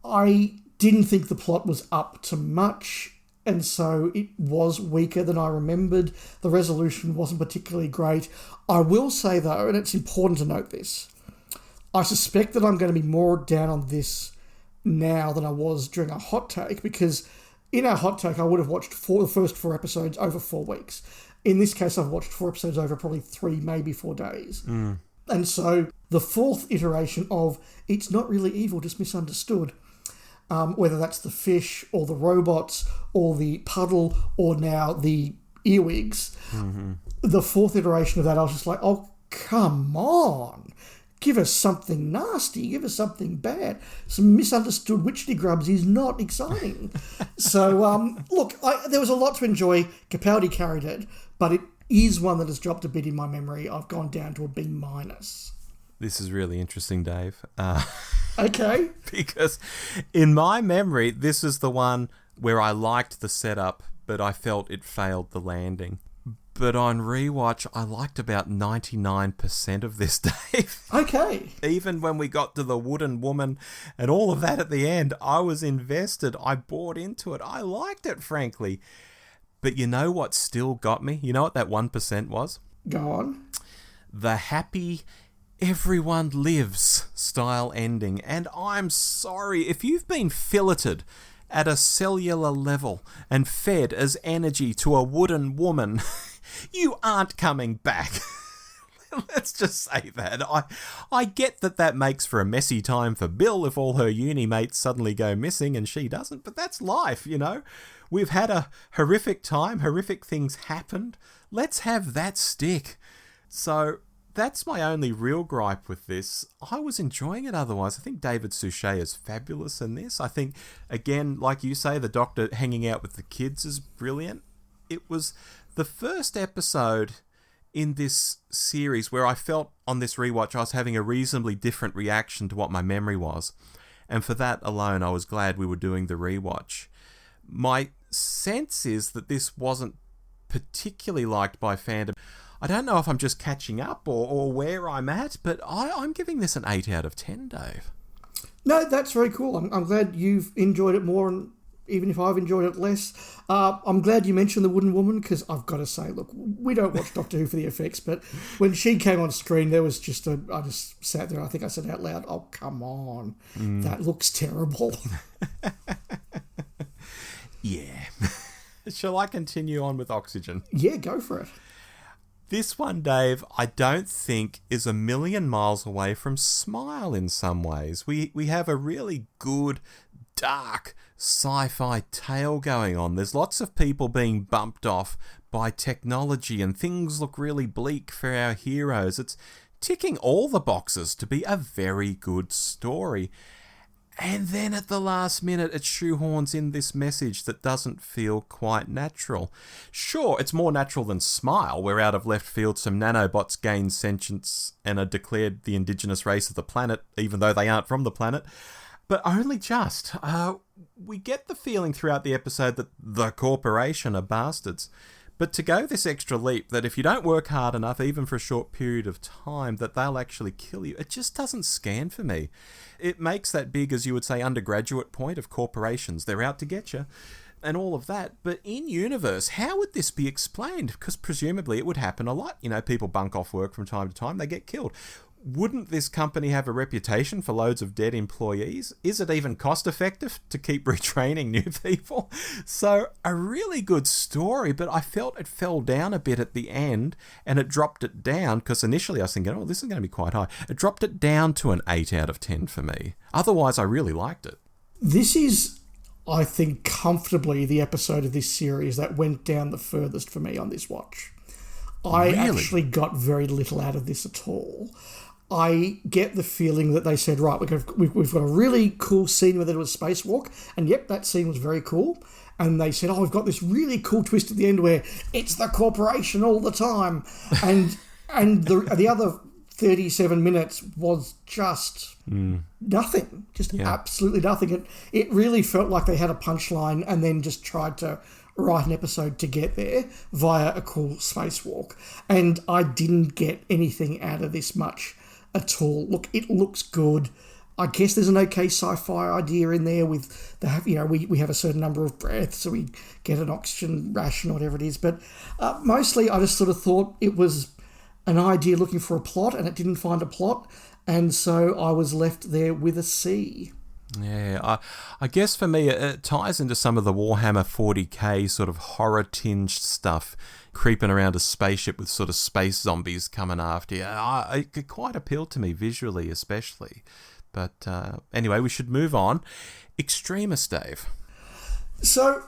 I didn't think the plot was up to much, and so it was weaker than I remembered. The resolution wasn't particularly great. I will say, though, and it's important to note this, I suspect that I'm going to be more down on this now than I was during our hot take, because in our hot take I would have watched the first 4 episodes over 4 weeks. In this case, I've watched 4 episodes over probably 3, maybe 4 days. And so the 4th iteration of it's not really evil, just misunderstood, whether that's the fish or the robots or the puddle or now the earwigs, the 4th iteration of that, I was just like, oh, come on. Give us something nasty. Give us something bad. Some misunderstood witchetty grubs is not exciting. So, look, there was a lot to enjoy. Capaldi carried it, but it is one that has dropped a bit in my memory. I've gone down to a B-. This is really interesting, Dave. Okay. Because in my memory, this is the one where I liked the setup, but I felt it failed the landing. But on rewatch, I liked about 99% of this, Dave. Okay. Even when we got to the wooden woman and all of that at the end, I was invested. I bought into it. I liked it, frankly. But you know what still got me? You know what that 1% was? Go on. The happy everyone lives style ending. And I'm sorry, if you've been filleted at a cellular level and fed as energy to a wooden woman, you aren't coming back. Let's just say that. I get that makes for a messy time for Bill if all her uni mates suddenly go missing and she doesn't, but that's life, you know. We've had a horrific time, horrific things happened. Let's have that stick. So that's my only real gripe with this. I was enjoying it otherwise. I think David Suchet is fabulous in this. I think, again, like you say, the Doctor hanging out with the kids is brilliant. It was the first episode in this series where I felt on this rewatch I was having a reasonably different reaction to what my memory was. And for that alone, I was glad we were doing the rewatch. My sense is that this wasn't particularly liked by fandom. I don't know if I'm just catching up or where I'm at, but I'm giving this an 8 out of 10, Dave. No, that's very cool. I'm glad you've enjoyed it more, and even if I've enjoyed it less. I'm glad you mentioned the wooden woman, because I've got to say, look, we don't watch Doctor Who for the effects, but when she came on screen, there was just I just sat there and I think I said out loud, oh, come on. That looks terrible. Yeah. Shall I continue on with Oxygen? Yeah, go for it. This one, Dave, I don't think is a million miles away from Smile in some ways. We have a really good, dark sci-fi tale going on. There's lots of people being bumped off by technology and things look really bleak for our heroes. It's ticking all the boxes to be a very good story. And then at the last minute, it shoehorns in this message that doesn't feel quite natural. Sure, it's more natural than Smile, where out of left field some nanobots gain sentience and are declared the indigenous race of the planet, even though they aren't from the planet. But only just. We get the feeling throughout the episode that the corporation are bastards. But to go this extra leap, that if you don't work hard enough, even for a short period of time, that they'll actually kill you, it just doesn't scan for me. It makes that big, as you would say, undergraduate point of corporations. They're out to get you and all of that. But in universe, how would this be explained? Because presumably it would happen a lot. You know, people bunk off work from time to time, they get killed. Wouldn't this company have a reputation for loads of dead employees? Is it even cost effective to keep retraining new people? So a really good story, but I felt it fell down a bit at the end and it dropped it down, because initially I was thinking, oh, this is going to be quite high. It dropped it down to an 8 out of 10 for me. Otherwise, I really liked it. This is, I think, comfortably the episode of this series that went down the furthest for me on this watch. I actually got very little out of this at all. I get the feeling that they said, right, we've got a really cool scene where there was a spacewalk, and yep, that scene was very cool. And they said, oh, we've got this really cool twist at the end where it's the corporation all the time. And the other 37 minutes was just nothing, just absolutely nothing. It really felt like they had a punchline and then just tried to write an episode to get there via a cool spacewalk. And I didn't get anything out of this much at all. Look, it looks good. I guess there's an okay sci-fi idea in there with we have a certain number of breaths, so we get an oxygen ration or whatever it is. But mostly I just sort of thought it was an idea looking for a plot, and it didn't find a plot, and so I was left there with a C. Yeah, I guess for me it ties into some of the Warhammer 40k sort of horror-tinged stuff, creeping around a spaceship with sort of space zombies coming after you. It quite appealed to me visually, especially. But anyway, we should move on. Extremis, Dave. So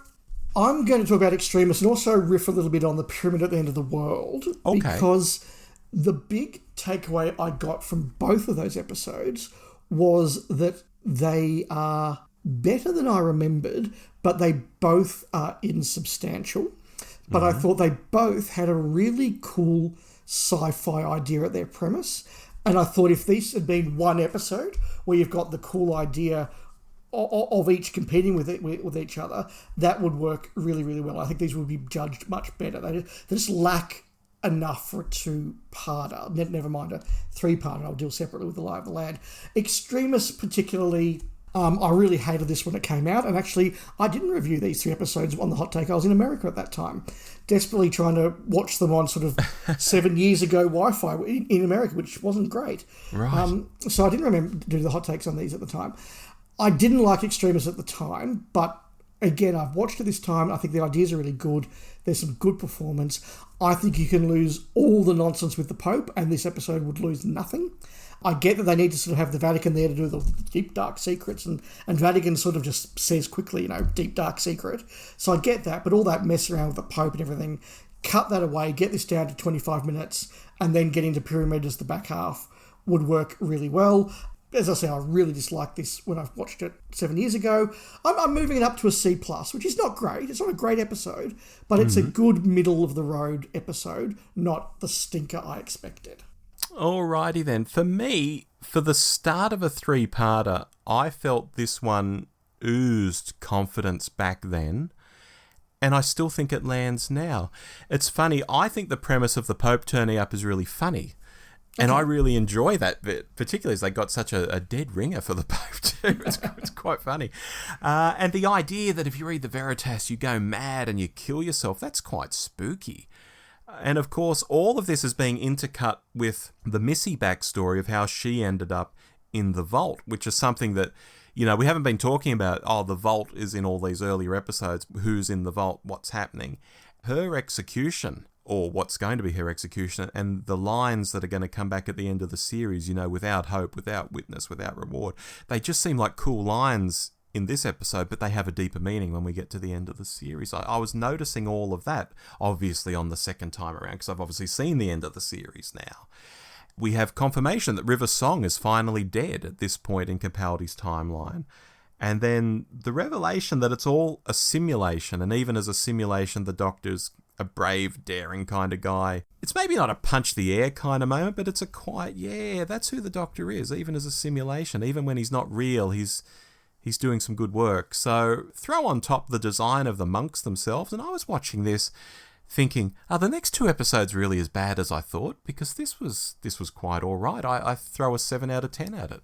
I'm going to talk about Extremis and also riff a little bit on the Pyramid at the End of the World. Okay. Because the big takeaway I got from both of those episodes was that they are better than I remembered, but they both are insubstantial. But I thought they both had a really cool sci-fi idea at their premise. And I thought if this had been one episode where you've got the cool idea of each competing with each other, that would work really, really well. I think these would be judged much better. They just lack enough for a two-parter, never mind a three-parter. I'll deal separately with The Lie of the Land. Extremis particularly, I really hated this when it came out, and actually I didn't review these 3 episodes on The Hot Take. I was in America at that time, desperately trying to watch them on sort of 7 years ago Wi-Fi in America, which wasn't great. Right. So I didn't remember to do the hot takes on these at the time. I didn't like Extremis at the time, but again, I've watched it this time. I think the ideas are really good. There's some good performance. I think you can lose all the nonsense with the Pope, and this episode would lose nothing. I get that they need to sort of have the Vatican there to do the deep, dark secrets, and Vatican sort of just says quickly, deep, dark secret. So I get that, but all that mess around with the Pope and everything, cut that away, get this down to 25 minutes, and then get into Pyramid as the back half would work really well. As I say, I really disliked this when I watched it 7 years ago. I'm moving it up to a C+, which is not great. It's not a great episode, but it's a good middle-of-the-road episode, not the stinker I expected. Alrighty then. For me, for the start of a 3-parter, I felt this one oozed confidence back then, and I still think it lands now. It's funny, I think the premise of the Pope turning up is really funny. And I really enjoy that bit, particularly as they got such a dead ringer for the Pope too. It's quite funny. And the idea that if you read the Veritas, you go mad and you kill yourself, that's quite spooky. And of course, all of this is being intercut with the Missy backstory of how she ended up in the vault, which is something that, we haven't been talking about, the vault is in all these earlier episodes, who's in the vault, what's happening. Her execution, or what's going to be her execution, and the lines that are going to come back at the end of the series, without hope, without witness, without reward, they just seem like cool lines in this episode, but they have a deeper meaning when we get to the end of the series. I was noticing all of that, obviously, on the second time around, because I've obviously seen the end of the series now. We have confirmation that River Song is finally dead at this point in Capaldi's timeline. And then the revelation that it's all a simulation, and even as a simulation, the Doctor's a brave, daring kind of guy. It's maybe not a punch the air kind of moment, but it's a quiet, that's who the Doctor is, even as a simulation. Even when he's not real, he's doing some good work. So throw on top the design of the monks themselves, and I was watching this thinking, are the next 2 episodes really as bad as I thought? Because this was quite all right. I throw a 7 out of 10 at it.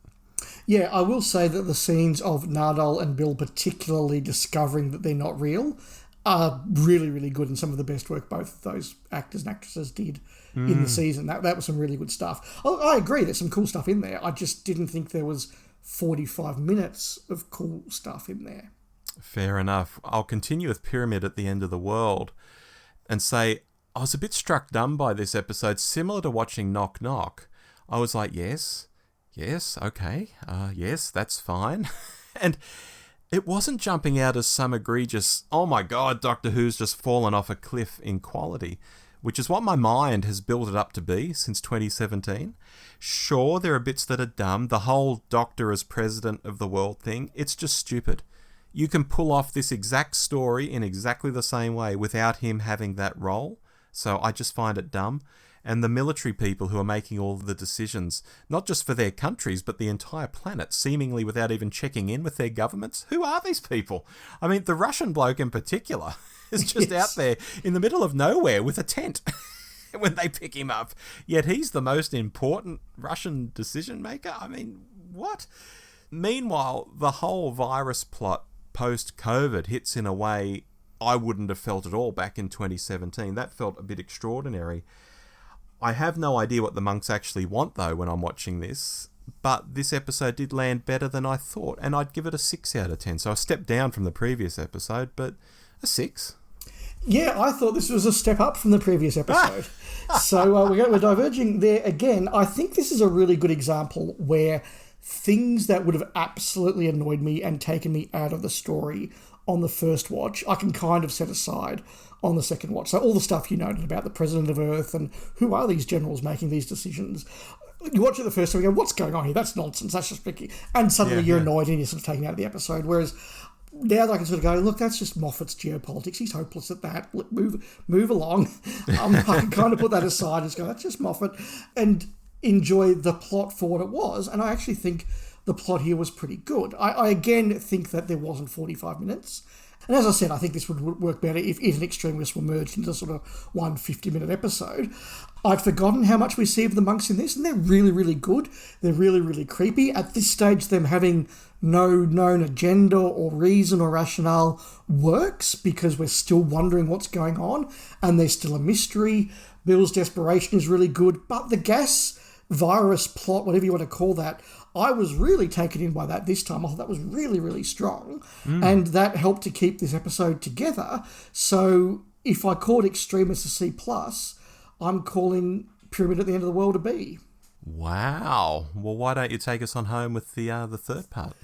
Yeah, I will say that the scenes of Nardole and Bill particularly discovering that they're not real are really, really good, and some of the best work both those actors and actresses did in the season. That was some really good stuff. I agree, there's some cool stuff in there. I just didn't think there was 45 minutes of cool stuff in there. Fair enough. I'll continue with Pyramid at the End of the World and say I was a bit struck dumb by this episode, similar to watching Knock Knock. I was like, yes, okay, yes, that's fine. And it wasn't jumping out as some egregious, oh my God, Doctor Who's just fallen off a cliff in quality, which is what my mind has built it up to be since 2017. Sure, there are bits that are dumb. The whole Doctor as president of the world thing, it's just stupid. You can pull off this exact story in exactly the same way without him having that role. So I just find it dumb. and the military people who are making all the decisions, not just for their countries, but the entire planet, seemingly without even checking in with their governments. Who are these people? I mean, the Russian bloke in particular is just out there in the middle of nowhere with a tent when they pick him up. Yet he's the most important Russian decision maker. I mean, what? Meanwhile, the whole virus plot post-COVID hits in a way I wouldn't have felt at all back in 2017. That felt a bit extraordinary. I have no idea what the monks actually want, though, when I'm watching this, but this episode did land better than I thought, and I'd give it a 6 out of 10. So I stepped down from the previous episode, but a 6. Yeah, I thought this was a step up from the previous episode. So we're diverging there again. I think this is a really good example where things that would have absolutely annoyed me and taken me out of the story on the first watch, I can kind of set aside on the second watch. So all the stuff you noted about the President of Earth and who are these generals making these decisions, you watch it the first time and go, what's going on here? That's nonsense. That's just picky. And suddenly you're annoyed and you're sort of taken out of the episode. Whereas now I can sort of go, look, that's just Moffat's geopolitics. He's hopeless at that. Move along. I can kind of put that aside and just go, that's just Moffat. And enjoy the plot for what it was. And I actually think the plot here was pretty good. I again think that there wasn't 45 minutes. And as I said, I think this would work better if an Extremis were merged into sort of one 50-minute episode. I'd forgotten how much we see of the monks in this, and they're really, really good. They're really, really creepy. At this stage, them having no known agenda or reason or rationale works because we're still wondering what's going on, and there's still a mystery. Bill's desperation is really good, but the gas virus plot, whatever you want to call that, I was really taken in by that this time. I thought that was really, really strong. And that helped to keep this episode together. So if I called Extremis a C+, I'm calling Pyramid at the End of the World a B. Wow. Well, why don't you take us on home with the third part?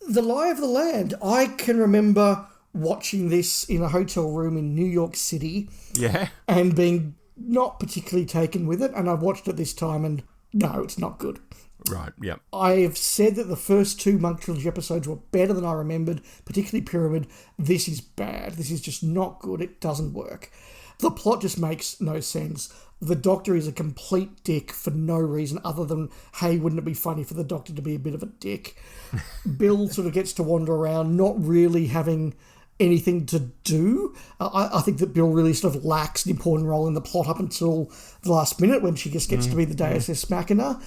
The Lie of the Land. I can remember watching this in a hotel room in New York City. Yeah. And being not particularly taken with it. And I watched it this time and no, it's not good. Right, yeah. I've said that the first 2 Monk Trilogy episodes were better than I remembered, particularly Pyramid. This is bad. This is just not good. It doesn't work. The plot just makes no sense. The Doctor is a complete dick for no reason other than, hey, wouldn't it be funny for the Doctor to be a bit of a dick? Bill sort of gets to wander around, not really having anything to do. I think that Bill really sort of lacks an important role in the plot up until the last minute when she just gets to be the Deus Ex Machina.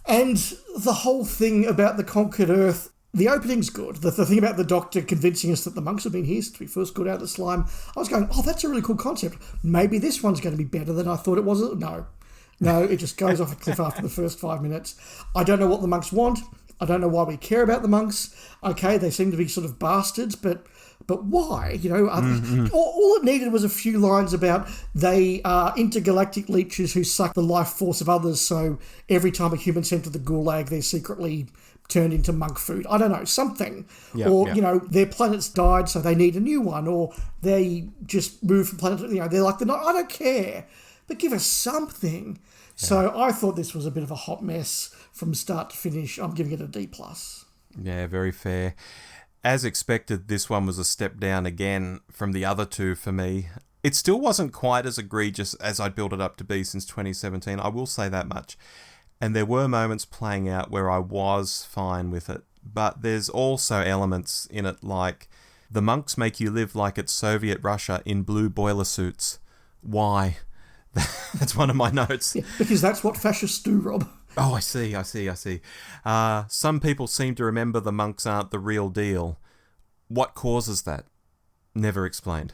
And the whole thing about the conquered Earth, the opening's good. The thing about the Doctor convincing us that the monks have been here since we first got out of the slime, I was going, oh, that's a really cool concept. Maybe this one's going to be better than I thought it was. No, it just goes off a cliff after the first 5 minutes. I don't know what the monks want. I don't know why we care about the monks. Okay, they seem to be sort of bastards, but why? You know, all it needed was a few lines about they are intergalactic leeches who suck the life force of others, so every time a human sent to the gulag, they're secretly turned into monk food. I don't know, something. You know, their planets died, so they need a new one, or they just moved from planet, you know, they're like, I don't care, but give us something. Yeah. So I thought this was a bit of a hot mess from start to finish. I'm giving it a D+. Yeah, very fair. As expected, this one was a step down again from the other two for me. It still wasn't quite as egregious as I'd built it up to be since 2017, I will say that much. And there were moments playing out where I was fine with it. But there's also elements in it like, the monks make you live like it's Soviet Russia in blue boiler suits. Why? That's one of my notes. Yeah, because that's what fascists do, Rob. Oh, I see. Some people seem to remember the monks aren't the real deal. What causes that? Never explained.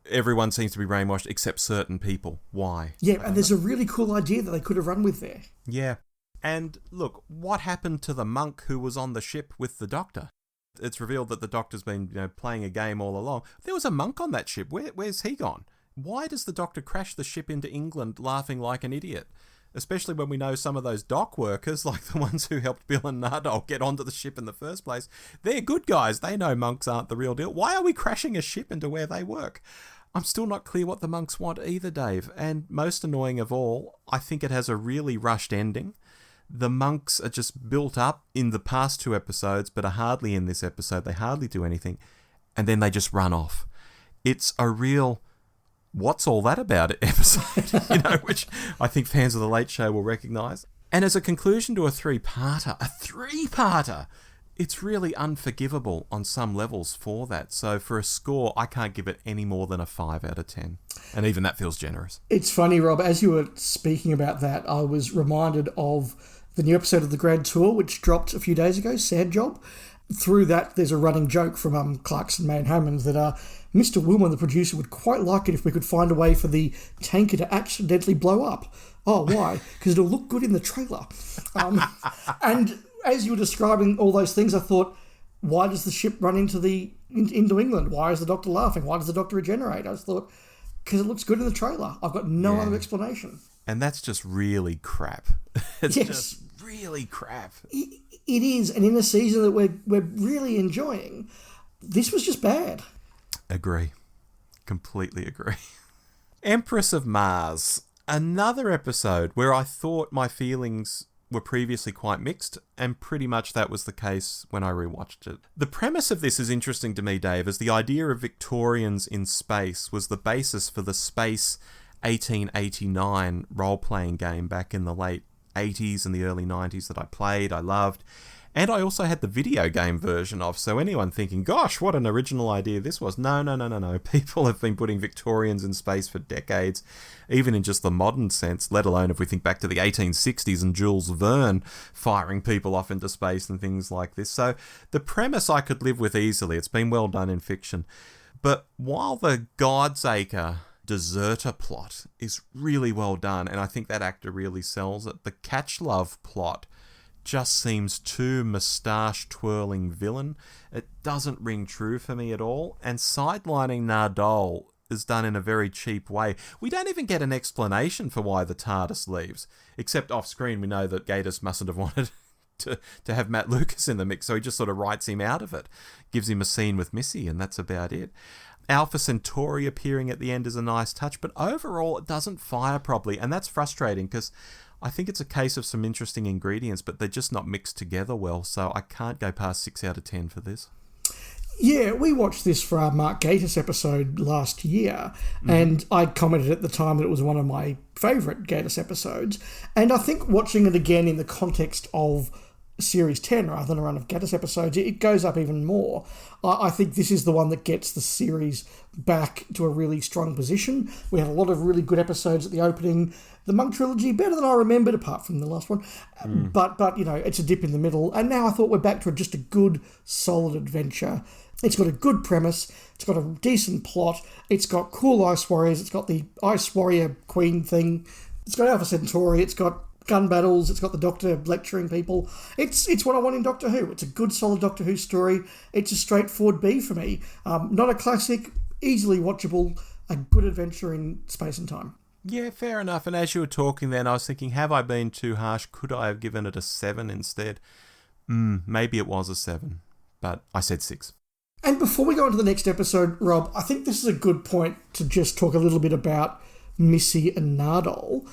Everyone seems to be brainwashed except certain people. Why? Yeah, and there's a really cool idea that they could have run with there. Yeah. And look, what happened to the monk who was on the ship with the Doctor? It's revealed that the Doctor's been, playing a game all along. There was a monk on that ship. Where's he gone? Why does the Doctor crash the ship into England laughing like an idiot? Especially when we know some of those dock workers, like the ones who helped Bill and Nardole get onto the ship in the first place, they're good guys. They know monks aren't the real deal. Why are we crashing a ship into where they work? I'm still not clear what the monks want either, Dave. And most annoying of all, I think it has a really rushed ending. The monks are just built up in the past 2 episodes, but are hardly in this episode. They hardly do anything. And then they just run off. It's a real what's all that about episode, which I think fans of The Late Show will recognise. And as a conclusion to a three-parter, it's really unforgivable on some levels for that. So for a score, I can't give it any more than a 5 out of 10. And even that feels generous. It's funny, Rob, as you were speaking about that, I was reminded of the new episode of The Grand Tour, which dropped a few days ago, Sad Job. Through that, there's a running joke from Clarkson, May and Hammond that Mr. Willman, the producer, would quite like it if we could find a way for the tanker to accidentally blow up. Oh, why? Because it'll look good in the trailer. And as you were describing all those things, I thought, why does the ship run into England? Why is the Doctor laughing? Why does the Doctor regenerate? I just thought, because it looks good in the trailer. I've got no other explanation. And that's just really crap. It's just really crap. It is, and in a season that we're really enjoying, this was just bad. Agree. Completely agree. Empress of Mars. Another episode where I thought my feelings were previously quite mixed, and pretty much that was the case when I rewatched it. The premise of this is interesting to me, Dave, as the idea of Victorians in space was the basis for the Space 1889 role-playing game back in the late 80s and the early 90s that I played, I loved. And I also had the video game version of, so anyone thinking, gosh, what an original idea this was. No. People have been putting Victorians in space for decades, even in just the modern sense, let alone if we think back to the 1860s and Jules Verne firing people off into space and things like this. So the premise I could live with easily. It's been well done in fiction. But while the Godsacre deserter plot is really well done, and I think that actor really sells it, the Catchlove plot just seems too moustache-twirling villain. It doesn't ring true for me at all, and sidelining Nardole is done in a very cheap way. We don't even get an explanation for why the TARDIS leaves, except off-screen we know that Gatiss mustn't have wanted to have Matt Lucas in the mix, so he just sort of writes him out of it, gives him a scene with Missy, and that's about it. Alpha Centauri appearing at the end is a nice touch, but overall it doesn't fire properly, and that's frustrating because I think it's a case of some interesting ingredients, but they're just not mixed together well, so I can't go past 6 out of 10 for this. Yeah, we watched this for our Mark Gatiss episode last year, and I commented at the time that it was one of my favourite Gatiss episodes, and I think watching it again in the context of Series 10 rather than a run of Gatiss episodes, it goes up even more. I think this is the one that gets the series back to a really strong position. We had a lot of really good episodes at the opening. The Monk trilogy, better than I remembered, apart from the last one. But it's a dip in the middle. And now I thought we're back to just a good, solid adventure. It's got a good premise. It's got a decent plot. It's got cool Ice Warriors. It's got the Ice Warrior Queen thing. It's got Alpha Centauri. It's got gun battles. It's got the Doctor lecturing people. It's what I want in Doctor Who. It's a good, solid Doctor Who story. It's a straightforward B for me. Not a classic, easily watchable, a good adventure in space and time. Yeah, fair enough. And as you were talking then, I was thinking, have I been too harsh? Could I have given it a 7 instead? Maybe it was a 7, but I said 6. And before we go on to the next episode, Rob, I think this is a good point to just talk a little bit about Missy and Nardole,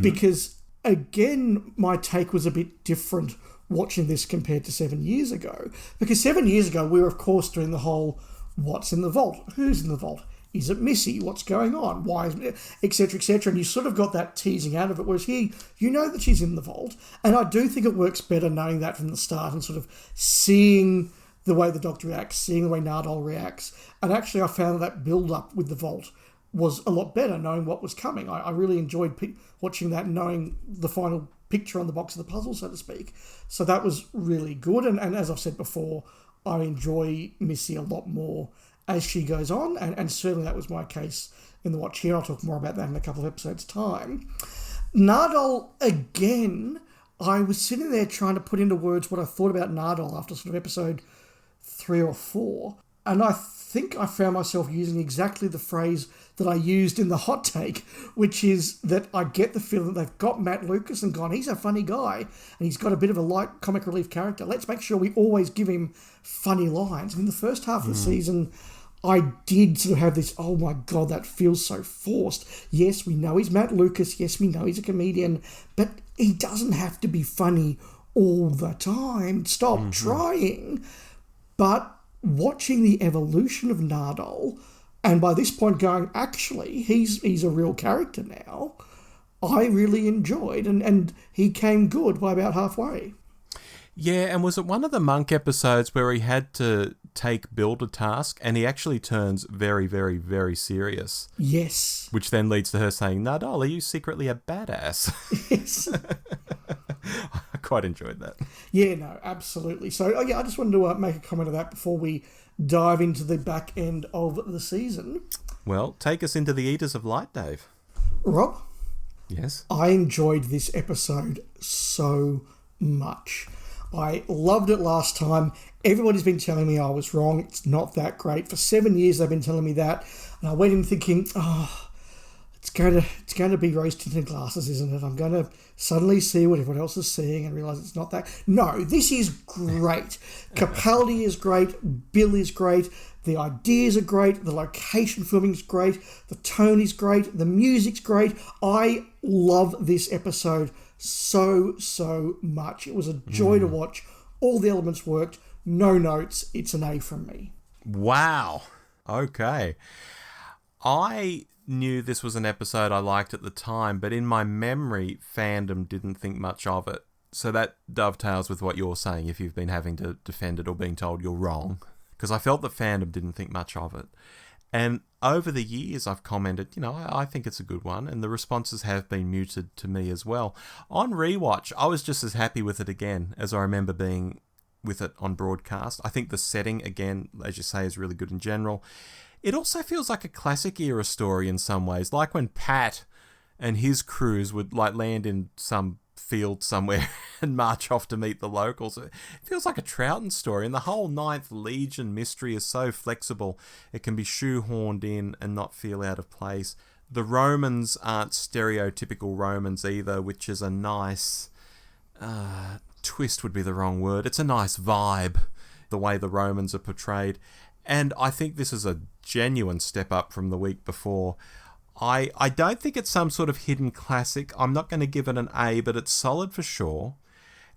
because again, my take was a bit different watching this compared to 7 years ago. Because 7 years ago, we were, of course, doing the whole, what's in the vault? Who's in the vault? Is it Missy? What's going on? Why is it? Etc., etc. And you sort of got that teasing out of it, whereas here, you know that she's in the vault. And I do think it works better knowing that from the start and sort of seeing the way the Doctor reacts, seeing the way Nardole reacts. And actually, I found that build-up with the vault was a lot better, knowing what was coming. I really enjoyed watching that, knowing the final picture on the box of the puzzle, so to speak. So that was really good. And as I've said before, I enjoy Missy a lot more as she goes on, and certainly that was my case in the watch here. I'll talk more about that in a couple of episodes' time. Nardole, again, I was sitting there trying to put into words what I thought about Nardole after sort of episode 3 or 4, and I think I found myself using exactly the phrase that I used in the hot take, which is that I get the feeling that they've got Matt Lucas and gone, he's a funny guy, and he's got a bit of a light comic relief character. Let's make sure we always give him funny lines. And in the first half of the season, I did sort of have this, oh my God, that feels so forced. Yes, we know he's Matt Lucas. Yes, we know he's a comedian, but he doesn't have to be funny all the time. Stop trying. But watching the evolution of Nardole, And by this point going, actually, he's a real character now, I really enjoyed, and he came good by about halfway. Yeah, and was it one of the Monk episodes where he had to take Bill to task and he actually turns very, very, very serious? Yes. Which then leads to her saying, Nardole, are you secretly a badass? Yes. I quite enjoyed that. Yeah, no, absolutely. So, I just wanted to make a comment of that before we dive into the back end of the season. Well, take us into the Eaters of Light, Dave. Rob? Yes? I enjoyed this episode so much. I loved it last time. Everybody's been telling me I was wrong. It's not that great. For 7 years they've been telling me that. And I went in thinking, it's going to be rose-tinted glasses, isn't it? I'm going to suddenly see what everyone else is seeing and realise it's not that. No, this is great. Capaldi is great. Bill is great. The ideas are great. The location filming is great. The tone is great. The music's great. I love this episode so much. It was a joy to watch. All the elements worked. No notes. It's an A from me. Wow. Okay. I knew this was an episode I liked at the time, but in my memory, fandom didn't think much of it. So that dovetails with what you're saying if you've been having to defend it or being told you're wrong. Because I felt that fandom didn't think much of it. And over the years, I've commented, I think it's a good one, and the responses have been muted to me as well. On rewatch, I was just as happy with it again as I remember being with it on broadcast. I think the setting, again, as you say, is really good in general. It also feels like a classic era story in some ways, like when Pat and his crews would land in some field somewhere and march off to meet the locals. It feels like a Troughton story, and the whole Ninth Legion mystery is so flexible. It can be shoehorned in and not feel out of place. The Romans aren't stereotypical Romans either, which is a nice twist would be the wrong word. It's a nice vibe, the way the Romans are portrayed. And I think this is a genuine step up from the week before. I don't think it's some sort of hidden classic. I'm not going to give it an A, but it's solid for sure.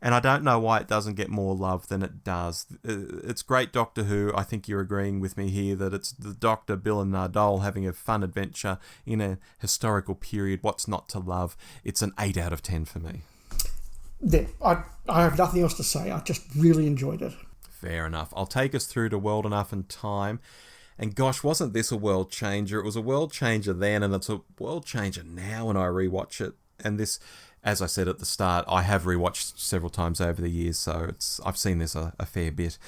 And I don't know why it doesn't get more love than it does. It's great Doctor Who. I think you're agreeing with me here that it's the Doctor, Bill and Nardole having a fun adventure in a historical period. What's not to love? It's an 8 out of 10 for me. Yeah, I have nothing else to say. I just really enjoyed it. Fair enough. I'll take us through to World Enough and Time. And gosh, wasn't this a world changer? It was a world changer then, and it's a world changer now when I rewatch it. And this, as I said at the start, I have rewatched several times over the years, so I've seen this a fair bit.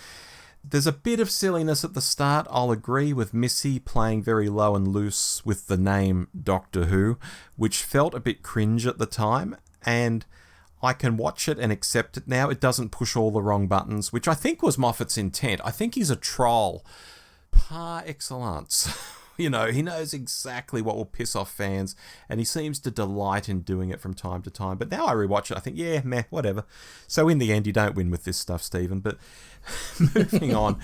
There's a bit of silliness at the start, I'll agree, with Missy playing very low and loose with the name Doctor Who, which felt a bit cringe at the time, and I can watch it and accept it now. It doesn't push all the wrong buttons, which I think was Moffat's intent. I think he's a troll par excellence. He knows exactly what will piss off fans, and he seems to delight in doing it from time to time. But now I rewatch it, I think, yeah, meh, whatever. So in the end, you don't win with this stuff, Stephen. But moving on,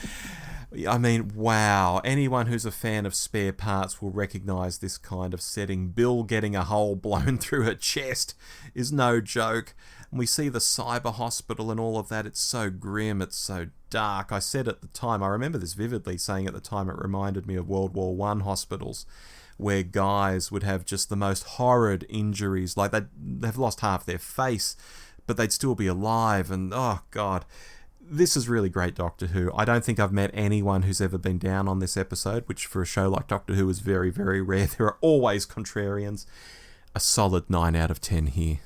I mean, wow. Anyone who's a fan of Spare Parts will recognise this kind of setting. Bill getting a hole blown through her chest is no joke. And we see the cyber hospital and all of that. It's so grim. It's so dark. I said at the time, I remember this vividly, saying at the time it reminded me of World War I hospitals, where guys would have just the most horrid injuries. Like they've lost half their face, but they'd still be alive. And oh, God. This is really great Doctor Who. I don't think I've met anyone who's ever been down on this episode, which for a show like Doctor Who is very, very rare. There are always contrarians. A solid 9 out of 10 here.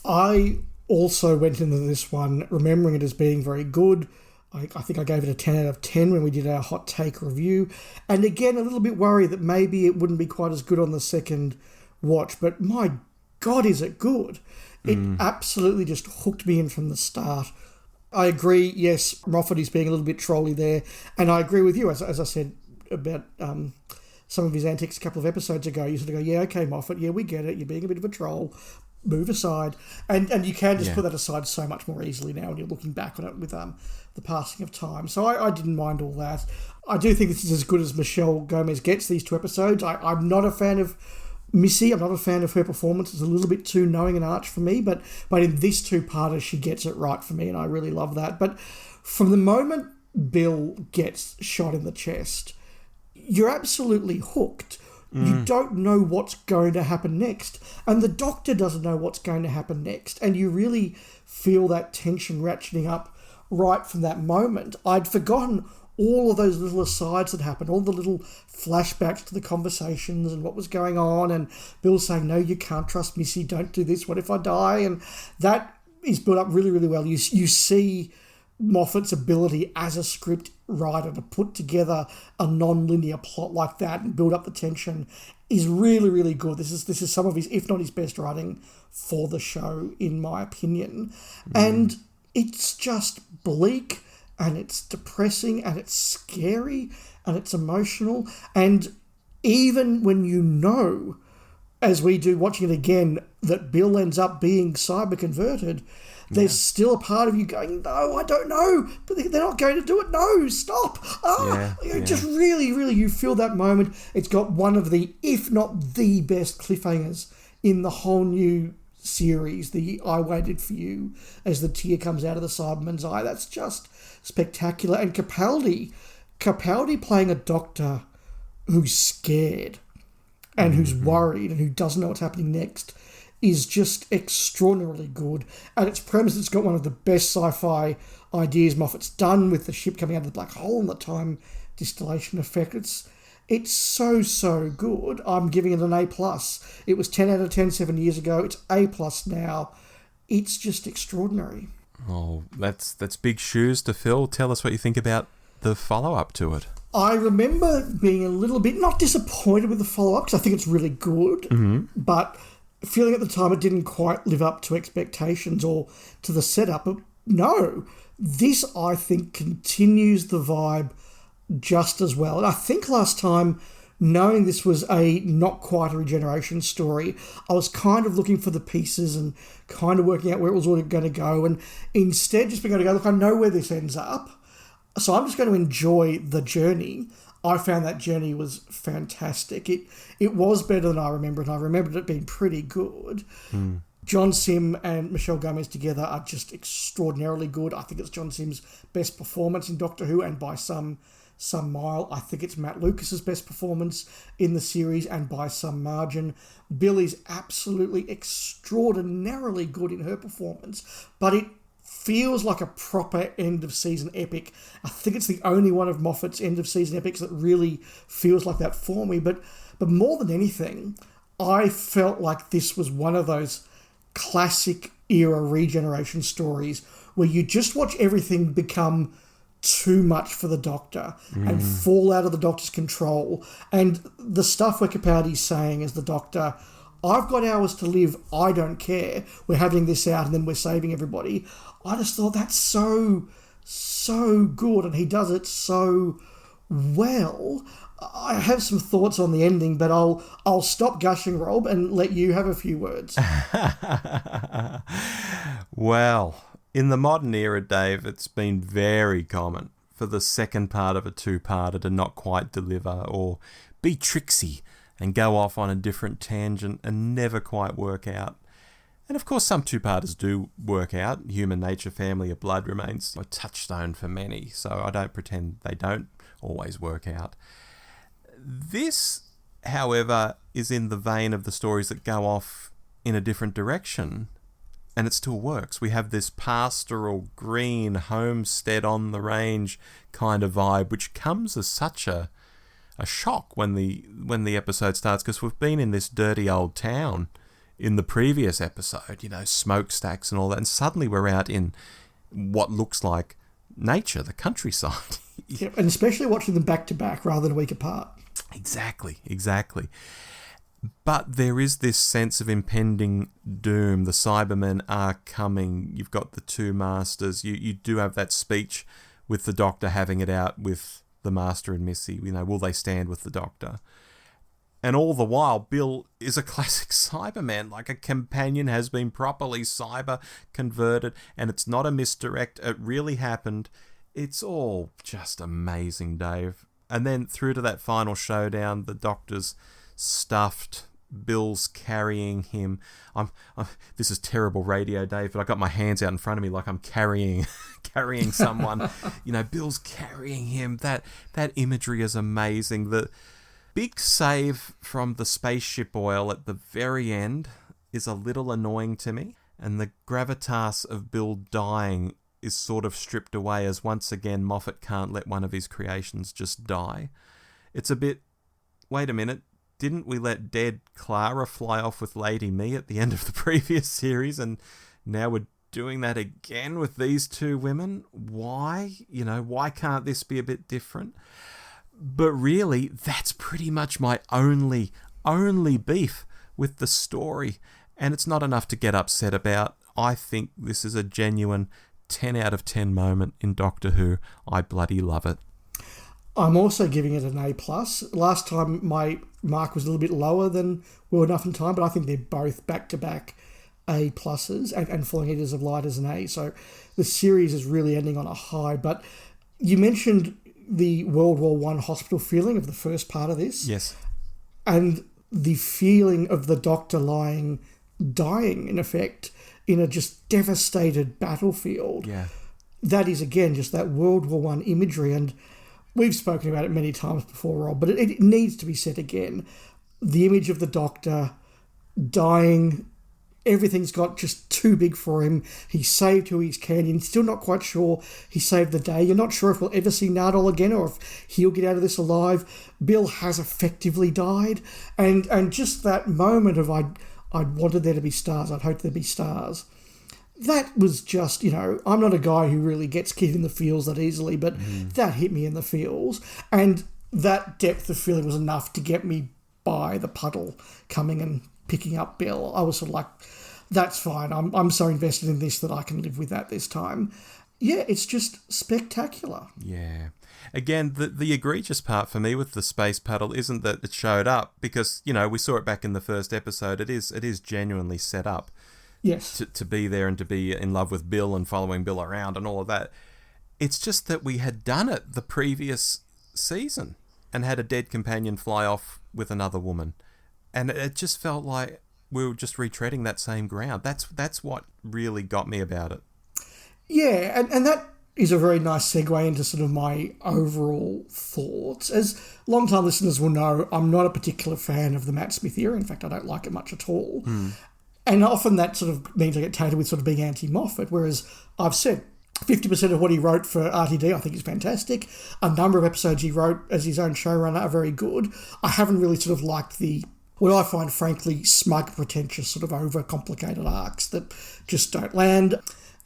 I also went into this one remembering it as being very good. I think I gave it a 10 out of 10 when we did our hot take review. And again, a little bit worried that maybe it wouldn't be quite as good on the second watch. But my God, is it good. It absolutely just hooked me in from the start. I agree, yes, Moffat is being a little bit trolly there. And I agree with you, as I said about some of his antics a couple of episodes ago. You sort of go, yeah, okay, Moffat, yeah, we get it. You're being a bit of a troll. Move aside. And you can just put that aside so much more easily now when you're looking back on it with the passing of time. So I didn't mind all that. I do think this is as good as Michelle Gomez gets, these two episodes. I'm not a fan of Missy. I'm not a fan of her performance. It's a little bit too knowing and arch for me, but in this two-parter, she gets it right for me, and I really love that. But from the moment Bill gets shot in the chest, you're absolutely hooked. You don't know what's going to happen next. And the Doctor doesn't know what's going to happen next. And you really feel that tension ratcheting up right from that moment. I'd forgotten all of those little asides that happened, all the little flashbacks to the conversations and what was going on, and Bill saying, no, you can't trust Missy, don't do this, what if I die? And that is built up really, really well. You see Moffat's ability as a script writer to put together a non-linear plot like that and build up the tension is really, really good. This is some of his, if not his best writing for the show, in my opinion. And it's just bleak, and it's depressing, and it's scary, and it's emotional. And even when you know, as we do watching it again, that Bill ends up being cyber converted, there's still a part of you going, no, I don't know, but they're not going to do it. No, stop. Just really, really, you feel that moment. It's got one of the, if not the best cliffhangers in the whole new series, the I Waited For You, as the tear comes out of the Cyberman's eye. That's just spectacular. And Capaldi playing a doctor who's scared and who's worried and who doesn't know what's happening next is just extraordinarily good. At its premise, it's got one of the best sci-fi ideas Moffat's done, with the ship coming out of the black hole and the time distillation effect. It's so good. I'm giving it an A+. It was 10 out of 10 7 years ago. It's A+ now. It's just extraordinary. Oh, that's big shoes to fill. Tell us what you think about the follow-up to it. I remember being a little bit, not disappointed with the follow-up, because I think it's really good, but feeling at the time it didn't quite live up to expectations or to the setup. But no, this, I think, continues the vibe just as well. And I think last time, knowing this was a not quite a regeneration story, I was kind of looking for the pieces and kind of working out where it was all going to go, and instead just being able to go, look, I know where this ends up, so I'm just going to enjoy the journey. I found that journey was fantastic. It was better than I remembered, and I remembered it being pretty good. John Sim and Michelle Gomez together are just extraordinarily good. I think it's John Sim's best performance in Doctor Who, and by some mile. I think it's Matt Lucas's best performance in the series, and by some margin. Bill is absolutely extraordinarily good in her performance, but it feels like a proper end-of-season epic. I think it's the only one of Moffat's end-of-season epics that really feels like that for me. But more than anything, I felt like this was one of those classic era regeneration stories where you just watch everything become too much for the Doctor and fall out of the Doctor's control. And the stuff where Capaldi's saying as the Doctor, I've got hours to live, I don't care, we're having this out and then we're saving everybody. I just thought that's so good, and he does it so well. I have some thoughts on the ending, but I'll stop gushing, Rob, and let you have a few words. Well, in the modern era, Dave, it's been very common for the second part of a two-parter to not quite deliver, or be tricksy and go off on a different tangent and never quite work out. And of course, some two-parters do work out. Human nature, family of blood remains a touchstone for many, so I don't pretend they don't always work out. This, however, is in the vein of the stories that go off in a different direction, and it still works. We have this pastoral, green, homestead on the range kind of vibe, which comes as such a shock when the episode starts, because we've been in this dirty old town in the previous episode, smokestacks and all that, and suddenly we're out in what looks like nature, the countryside. Yep, and especially watching them back to back rather than a week apart. Exactly. But there is this sense of impending doom. The Cybermen are coming. You've got the two masters. You do have that speech with the Doctor having it out with the Master and Missy. Will they stand with the Doctor? And all the while, Bill is a classic Cyberman. Like, a companion has been properly cyber converted, and it's not a misdirect. It really happened. It's all just amazing, Dave. And then through to that final showdown, the Doctor's stuffed, Bill's carrying him. This is terrible radio, Dave, but I got my hands out in front of me like I'm carrying carrying someone. Bill's carrying him. That imagery is amazing. The big save from the spaceship oil at the very end is a little annoying to me. And the gravitas of Bill dying is sort of stripped away as once again Moffat can't let one of his creations just die. It's a bit, wait a minute, didn't we let dead Clara fly off with Lady Me at the end of the previous series, and now we're doing that again with these two women? Why? Why can't this be a bit different? But really, that's pretty much my only beef with the story, and it's not enough to get upset about. I think this is a genuine 10 out of 10 moment in Doctor Who. I bloody love it. I'm also giving it an A+. Last time my mark was a little bit lower than World Enough in Time, but I think they're both back-to-back A+, and Falling Eaters of Light as an A. So the series is really ending on a high. But you mentioned the World War I hospital feeling of the first part of this. Yes. And the feeling of the Doctor dying, in effect, in a just devastated battlefield. Yeah. That is, again, just that World War I imagery. And we've spoken about it many times before, Rob, but it needs to be said again. The image of the Doctor dying, everything's got just too big for him. He saved who he can. You're still not quite sure he saved the day. You're not sure if we'll ever see Nardole again or if he'll get out of this alive. Bill has effectively died. And just that moment of I'd wanted there to be stars. I'd hoped there'd be stars. That was just, I'm not a guy who really gets kicked in the feels that easily, but that hit me in the feels. And that depth of feeling was enough to get me by the puddle coming and picking up Bill. I was sort of like, that's fine. I'm so invested in this that I can live with that this time. Yeah, it's just spectacular. Yeah. Again, the egregious part for me with the space paddle isn't that it showed up, because, we saw it back in the first episode. It is genuinely set up. Yes. To be there and to be in love with Bill and following Bill around and all of that. It's just that we had done it the previous season and had a dead companion fly off with another woman. And it just felt like we were just retreading that same ground. That's what really got me about it. Yeah, and that is a very nice segue into sort of my overall thoughts. As long-time listeners will know, I'm not a particular fan of the Matt Smith era. In fact, I don't like it much at all. And often that sort of means I get tainted with sort of being anti-Moffat, whereas I've said 50% of what he wrote for RTD I think is fantastic. A number of episodes he wrote as his own showrunner are very good. I haven't really sort of liked what I find, frankly, smug, pretentious, sort of overcomplicated arcs that just don't land.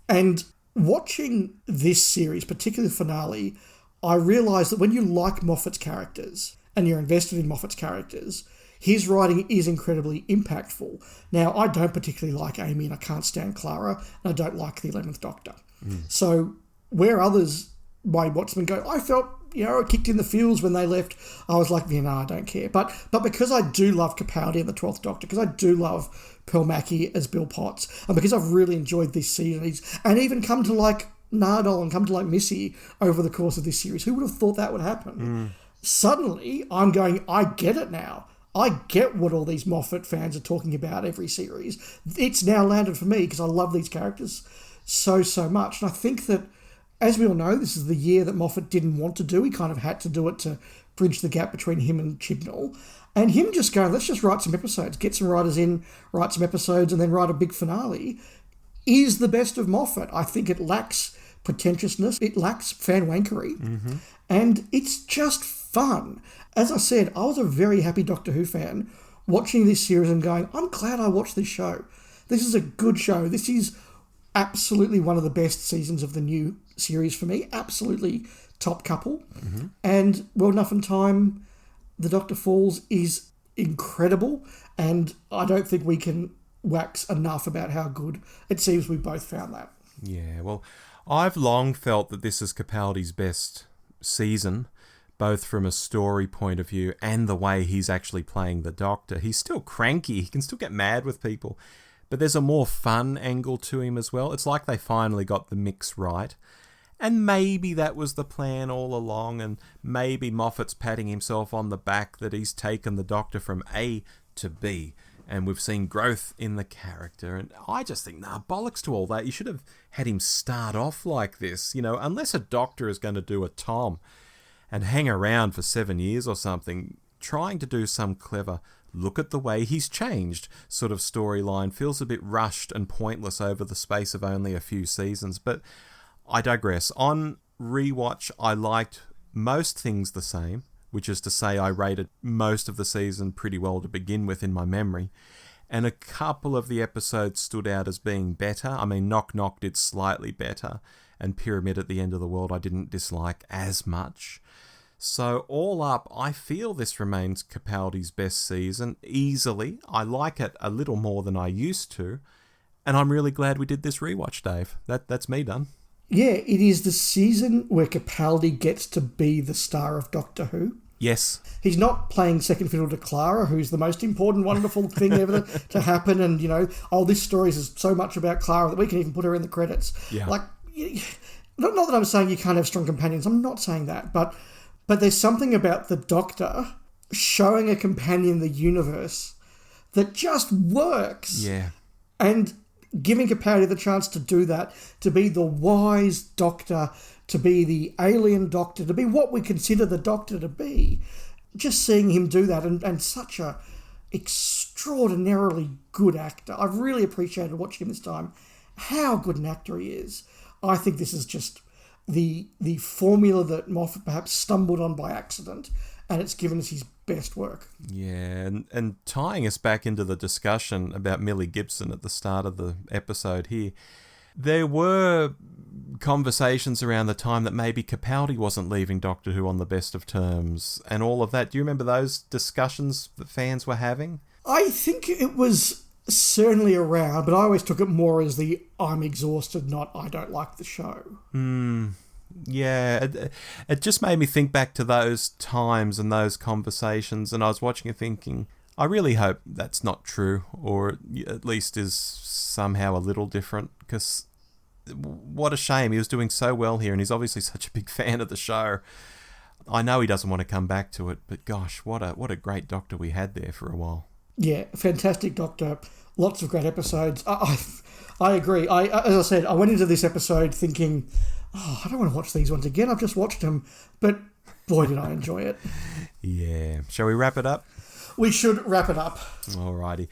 And watching this series, particularly the finale, I realised that when you like Moffat's characters and you're invested in Moffat's characters, his writing is incredibly impactful. Now, I don't particularly like Amy and I can't stand Clara, and I don't like the 11th Doctor. So where others might watch them and go, I felt, kicked in the feels when they left, I was like, I don't care. But because I do love Capaldi and the 12th Doctor, because I do love Pearl Mackie as Bill Potts, and because I've really enjoyed this season, and even come to like Nardole and come to like Missy over the course of this series, who would have thought that would happen? Suddenly, I'm going, I get it now. I get what all these Moffat fans are talking about every series. It's now landed for me because I love these characters so much. And I think that, as we all know, this is the year that Moffat didn't want to do. He kind of had to do it to bridge the gap between him and Chibnall. And him just going, let's just write some episodes, get some writers in, write some episodes, and then write a big finale, is the best of Moffat. I think it lacks pretentiousness. It lacks fan wankery. And it's just fun. As I said, I was a very happy Doctor Who fan watching this series and going, I'm glad I watched this show. This is a good show. This is absolutely one of the best seasons of the new series for me. Absolutely top couple. And World Enough in Time, The Doctor Falls is incredible. And I don't think we can wax enough about how good it seems we both found that. Yeah, well, I've long felt that this is Capaldi's best season, both from a story point of view and the way he's actually playing the Doctor. He's still cranky. He can still get mad with people. But there's a more fun angle to him as well. It's like they finally got the mix right. And maybe that was the plan all along, and maybe Moffat's patting himself on the back that he's taken the Doctor from A to B. and we've seen growth in the character. And I just think, nah, bollocks to all that. You should have had him start off like this. You know, unless a Doctor is going to do a Tom and hang around for 7 years or something, trying to do some clever, look at the way he's changed sort of storyline feels a bit rushed and pointless over the space of only a few seasons. But I digress. On rewatch, I liked most things the same, which is to say I rated most of the season pretty well to begin with in my memory. And a couple of the episodes stood out as being better. I mean, Knock Knock did slightly better, and Pyramid at the End of the World I didn't dislike as much. So all up, I feel this remains Capaldi's best season, easily. I like it a little more than I used to, and I'm really glad we did this rewatch, Dave. That's me done. Yeah, it is the season where Capaldi gets to be the star of Doctor Who. Yes. He's not playing second fiddle to Clara, who's the most important, wonderful thing ever to happen, and, you know, this story is so much about Clara that we can even put her in the credits. Yeah. Like, not that I'm saying you can't have strong companions, I'm not saying that, but there's something about the Doctor showing a companion in the universe that just works. Yeah. And giving Capaldi the chance to do that, to be the wise Doctor, to be the alien Doctor, to be what we consider the Doctor to be. Just seeing him do that, and such a extraordinarily good actor. I've really appreciated watching him this time. How good an actor he is. I think this is just the formula that Moffat perhaps stumbled on by accident, and it's given us his best work. Yeah, and tying us back into the discussion about Millie Gibson at the start of the episode here, there were conversations around the time that maybe Capaldi wasn't leaving Doctor Who on the best of terms and all of that. Do you remember those discussions that fans were having? I think it was certainly around, but I always took it more as the I'm exhausted, not I don't like the show. Yeah, it just made me think back to those times and those conversations, and I was watching it thinking, I really hope that's not true, or at least is somehow a little different, because what a shame. He was doing so well here, and he's obviously such a big fan of the show. I know he doesn't want to come back to it, but gosh, what a great Doctor we had there for a while. Yeah, fantastic Doctor. Lots of great episodes. I agree. As I said, I went into this episode thinking, I don't want to watch these ones again. I've just watched them, but boy, did I enjoy it. Yeah. Shall we wrap it up? We should wrap it up. Alrighty.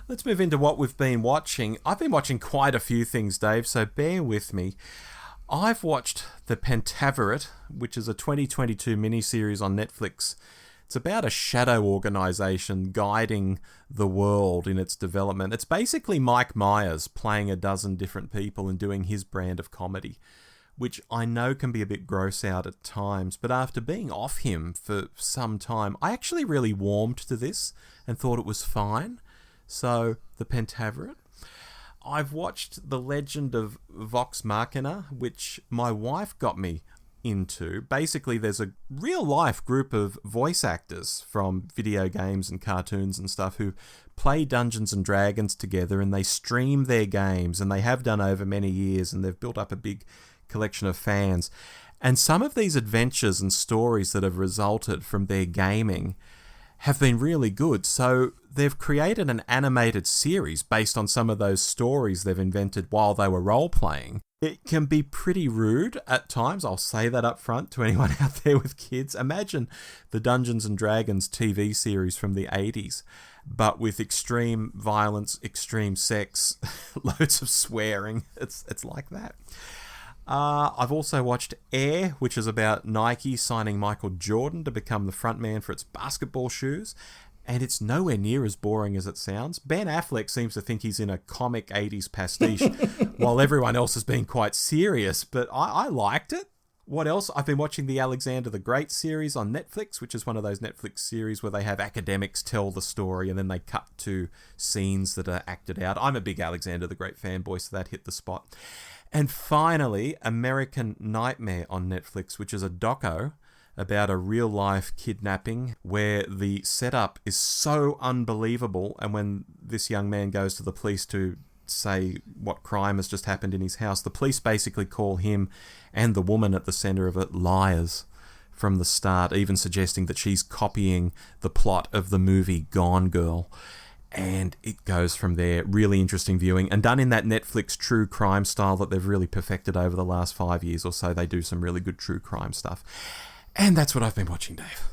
Let's move into what we've been watching. I've been watching quite a few things, Dave, so bear with me. I've watched The Pentaveret, which is a 2022 miniseries on Netflix. It's about a shadow organisation guiding the world in its development. It's basically Mike Myers playing a dozen different people and doing his brand of comedy, which I know can be a bit gross out at times, but after being off him for some time, I actually really warmed to this and thought it was fine. So, The Pentaveret. I've watched The Legend of Vox Machina, which my wife got me into. Basically, there's a real-life group of voice actors from video games and cartoons and stuff who play Dungeons and Dragons together, and they stream their games, and they have done over many years, and they've built up a big collection of fans. And some of these adventures and stories that have resulted from their gaming have been really good. So they've created an animated series based on some of those stories they've invented while they were role-playing. It can be pretty rude at times. I'll say that up front to anyone out there with kids. Imagine the Dungeons and Dragons TV series from the 80s, but with extreme violence, extreme sex, loads of swearing. It's like that. I've also watched Air, which is about Nike signing Michael Jordan to become the frontman for its basketball shoes. And it's nowhere near as boring as it sounds. Ben Affleck seems to think he's in a comic 80s pastiche, while everyone else has been quite serious. But I liked it. What else? I've been watching the Alexander the Great series on Netflix, which is one of those Netflix series where they have academics tell the story and then they cut to scenes that are acted out. I'm a big Alexander the Great fanboy, so that hit the spot. And finally, American Nightmare on Netflix, which is a doco about a real-life kidnapping where the setup is so unbelievable, and when this young man goes to the police to say what crime has just happened in his house, the police basically call him and the woman at the centre of it liars from the start, even suggesting that she's copying the plot of the movie Gone Girl. And it goes from there. Really interesting viewing. And done in that Netflix true crime style that they've really perfected over the last 5 years or so. They do some really good true crime stuff. And that's what I've been watching, Dave.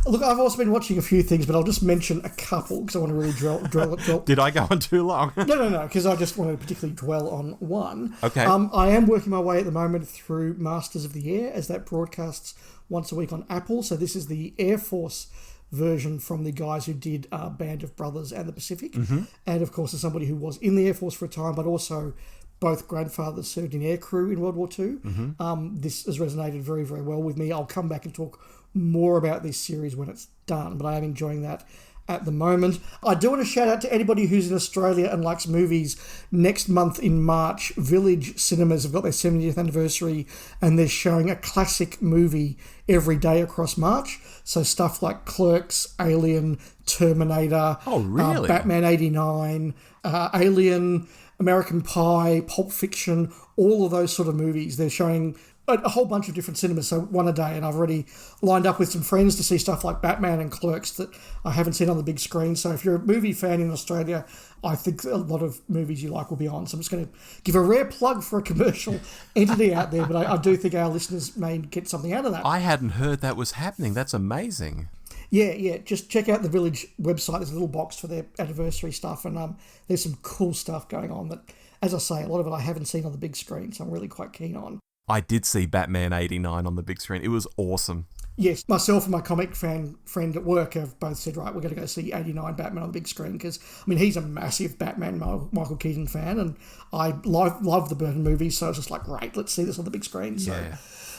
Look, I've also been watching a few things, but I'll just mention a couple because I want to really drill. Did I go on too long? No, because I just want to particularly dwell on one. Okay. I am working my way at the moment through Masters of the Air, as that broadcasts once a week on Apple. So this is the Air Force version from the guys who did Band of Brothers and the Pacific. Mm-hmm. And, of course, as somebody who was in the Air Force for a time, but also both grandfathers served in aircrew in World War II. Mm-hmm. This has resonated very, very well with me. I'll come back and talk more about this series when it's done, but I am enjoying that at the moment. I do want to shout out to anybody who's in Australia and likes movies. Next month in March, Village Cinemas have got their 70th anniversary and they're showing a classic movie every day across March. So stuff like Clerks, Alien, Terminator, Batman 89, Alien, American Pie, Pulp Fiction, all of those sort of movies. They're showing a whole bunch of different cinemas, so one a day, and I've already lined up with some friends to see stuff like Batman and Clerks that I haven't seen on the big screen. So if you're a movie fan in Australia, I think a lot of movies you like will be on. So I'm just going to give a rare plug for a commercial entity out there, but I do think our listeners may get something out of that. I hadn't heard that was happening. That's amazing. Yeah. Just check out the Village website. There's a little box for their anniversary stuff, and there's some cool stuff going on that, as I say, a lot of it I haven't seen on the big screen, so I'm really quite keen on. I did see Batman 89 on the big screen. It was awesome. Yes, myself and my comic fan friend at work have both said, right, we're going to go see 89 Batman on the big screen because, I mean, he's a massive Batman Michael Keaton fan and I love the Burton movies, so I was just like, great, let's see this on the big screen. So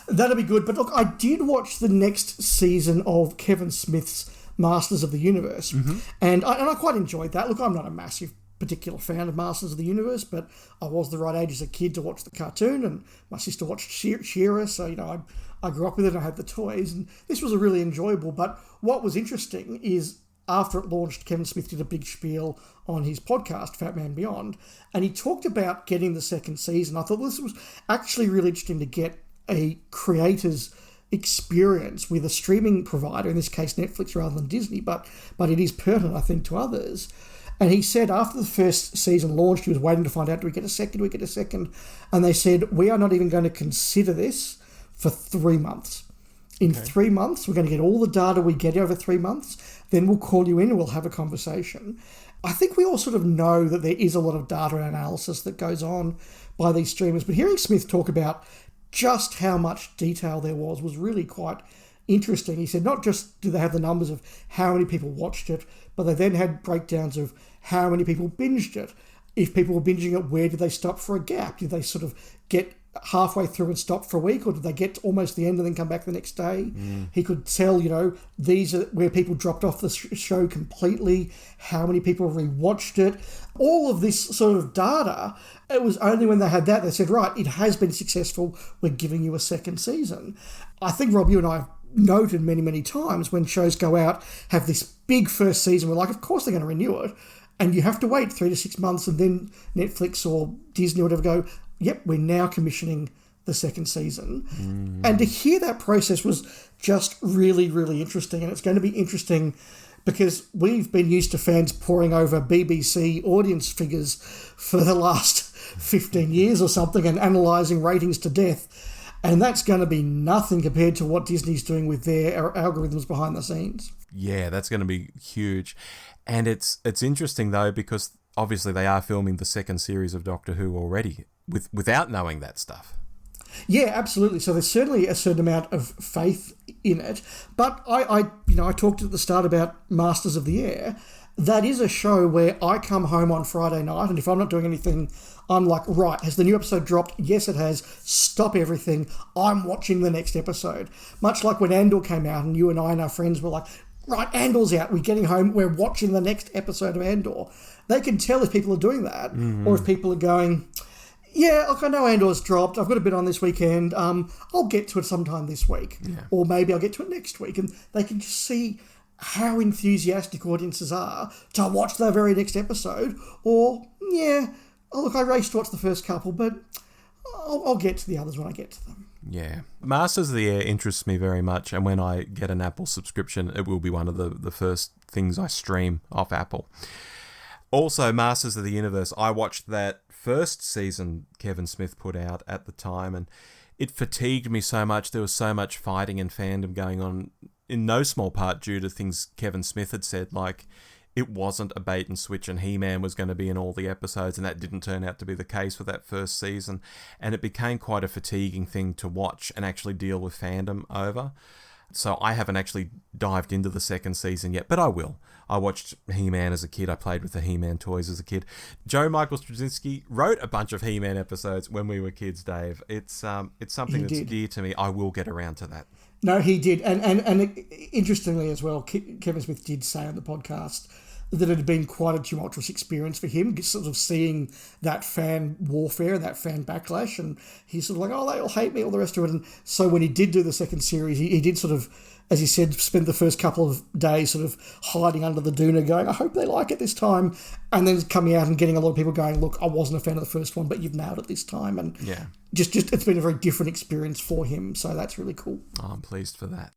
that'll be good. But look, I did watch the next season of Kevin Smith's Masters of the Universe, and I quite enjoyed that. Look, I'm not a massive particular fan of Masters of the Universe, but I was the right age as a kid to watch the cartoon, and my sister watched She-Ra, so, you know, I grew up with it and I had the toys, and this was a really enjoyable. But what was interesting is after it launched, Kevin Smith did a big spiel on his podcast, Fat Man Beyond, and he talked about getting the second season. I thought this was actually really interesting to get a creator's experience with a streaming provider, in this case Netflix rather than Disney, but it is pertinent, I think, to others. And he said after the first season launched, he was waiting to find out, do we get a second? And they said, we are not even going to consider this for 3 months. In 3 months, we're going to get all the data we get over 3 months. Then we'll call you in and we'll have a conversation. I think we all sort of know that there is a lot of data analysis that goes on by these streamers. But hearing Smith talk about just how much detail there was really quite interesting. He said not just do they have the numbers of how many people watched it, but they then had breakdowns of how many people binged it. If people were binging it, where did they stop for a gap? Did they sort of get halfway through and stop for a week, or did they get to almost the end and then come back the next day? He could tell, you know, these are where people dropped off the show completely, how many people rewatched it. All of this sort of data, it was only when they had that, they said, right, it has been successful, we're giving you a second season. I think, Rob, you and I have noted many, many times when shows go out, have this big first season, we're like, of course they're going to renew it. And you have to wait 3 to 6 months, and then Netflix or Disney or whatever go, yep, we're now commissioning the second season. And to hear that process was just really, really interesting. And it's going to be interesting because we've been used to fans poring over BBC audience figures for the last 15 years or something and analysing ratings to death. And that's going to be nothing compared to what Disney's doing with their algorithms behind the scenes. Yeah, that's going to be huge. And it's interesting, though, because obviously they are filming the second series of Doctor Who already without knowing that stuff. Yeah, absolutely. So there's certainly a certain amount of faith in it. But I talked at the start about Masters of the Air. That is a show where I come home on Friday night, and if I'm not doing anything, I'm like, right, has the new episode dropped? Yes, it has. Stop everything. I'm watching the next episode. Much like when Andor came out, and you and I and our friends were like, right, Andor's out. We're getting home. We're watching the next episode of Andor. They can tell if people are doing that, or if people are going, yeah, look, I know Andor's dropped. I've got a bit on this weekend. I'll get to it sometime this week. Yeah. Or maybe I'll get to it next week. And they can just see how enthusiastic audiences are to watch the very next episode. Or, yeah, oh, look, I raced to watch the first couple, but I'll get to the others when I get to them. Yeah. Masters of the Air interests me very much, and when I get an Apple subscription, it will be one of the first things I stream off Apple. Also, Masters of the Universe, I watched that first season Kevin Smith put out at the time, and it fatigued me so much. There was so much fighting and fandom going on, in no small part due to things Kevin Smith had said, like it wasn't a bait and switch and He-Man was going to be in all the episodes, and that didn't turn out to be the case for that first season. And it became quite a fatiguing thing to watch and actually deal with fandom over. So I haven't actually dived into the second season yet, but I will. I watched He-Man as a kid. I played with the He-Man toys as a kid. Joe Michael Straczynski wrote a bunch of He-Man episodes when we were kids, Dave. It's something that's dear to me. I will get around to that. No, he did. And interestingly as well, Kevin Smith did say on the podcast that it had been quite a tumultuous experience for him, sort of seeing that fan warfare, that fan backlash, and he's sort of like, oh, they all hate me, all the rest of it. And so when he did do the second series, he did sort of, as he said, spend the first couple of days sort of hiding under the doona going, I hope they like it this time, and then coming out and getting a lot of people going, look, I wasn't a fan of the first one, but you've nailed it this time. And yeah, just it's been a very different experience for him, so that's really cool. Oh, I'm pleased for that.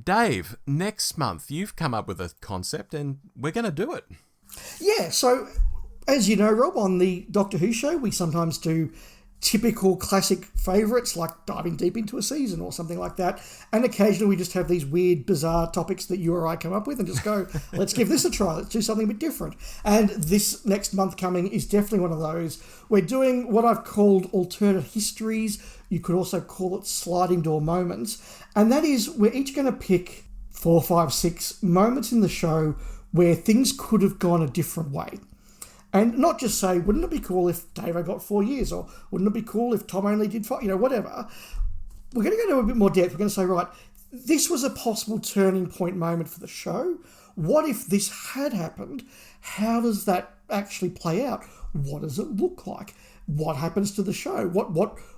Dave, next month you've come up with a concept and we're going to do it. Yeah, so as you know, Rob, on the Doctor Who show, we sometimes do typical classic favourites like diving deep into a season or something like that. And occasionally we just have these weird, bizarre topics that you or I come up with and just go, let's give this a try. Let's do something a bit different. And this next month coming is definitely one of those. We're doing what I've called alternate histories. You could also call it sliding door moments. And that is, we're each going to pick 4, 5, 6 moments in the show where things could have gone a different way. And not just say, wouldn't it be cool if Davo got 4 years? Or wouldn't it be cool if Tom only did 5? Whatever. We're going to go into a bit more depth. We're going to say, right, this was a possible turning point moment for the show. What if this had happened? How does that actually play out? What does it look like? What happens to the show? What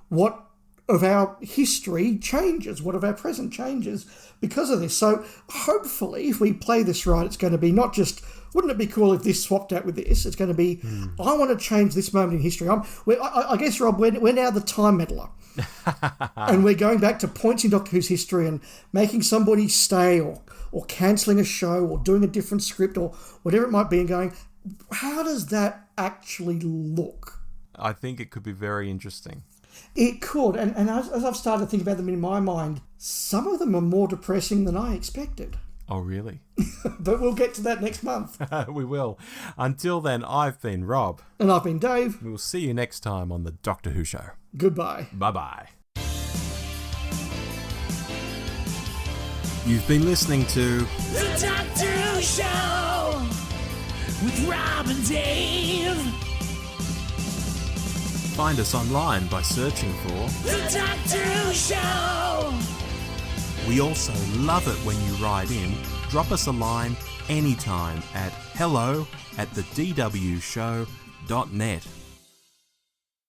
of our history changes? What of our present changes because of this? So hopefully, if we play this right, it's going to be not just, wouldn't it be cool if this swapped out with this? It's going to be, I want to change this moment in history. I guess, Rob, we're now the time meddler. And we're going back to points in Doctor Who's history and making somebody stay or cancelling a show or doing a different script or whatever it might be and going, how does that actually look? I think it could be very interesting. It could, and as I've started to think about them in my mind, some of them are more depressing than I expected. Oh, really? But we'll get to that next month. We will. Until then, I've been Rob. And I've been Dave. We'll see you next time on the Doctor Who Show. Goodbye. Bye-bye. You've been listening to The Doctor Who Show with Rob and Dave. Find us online by searching for The Doctor Who Show. We also love it when you write in. Drop us a line anytime at hello@thedwshow.net.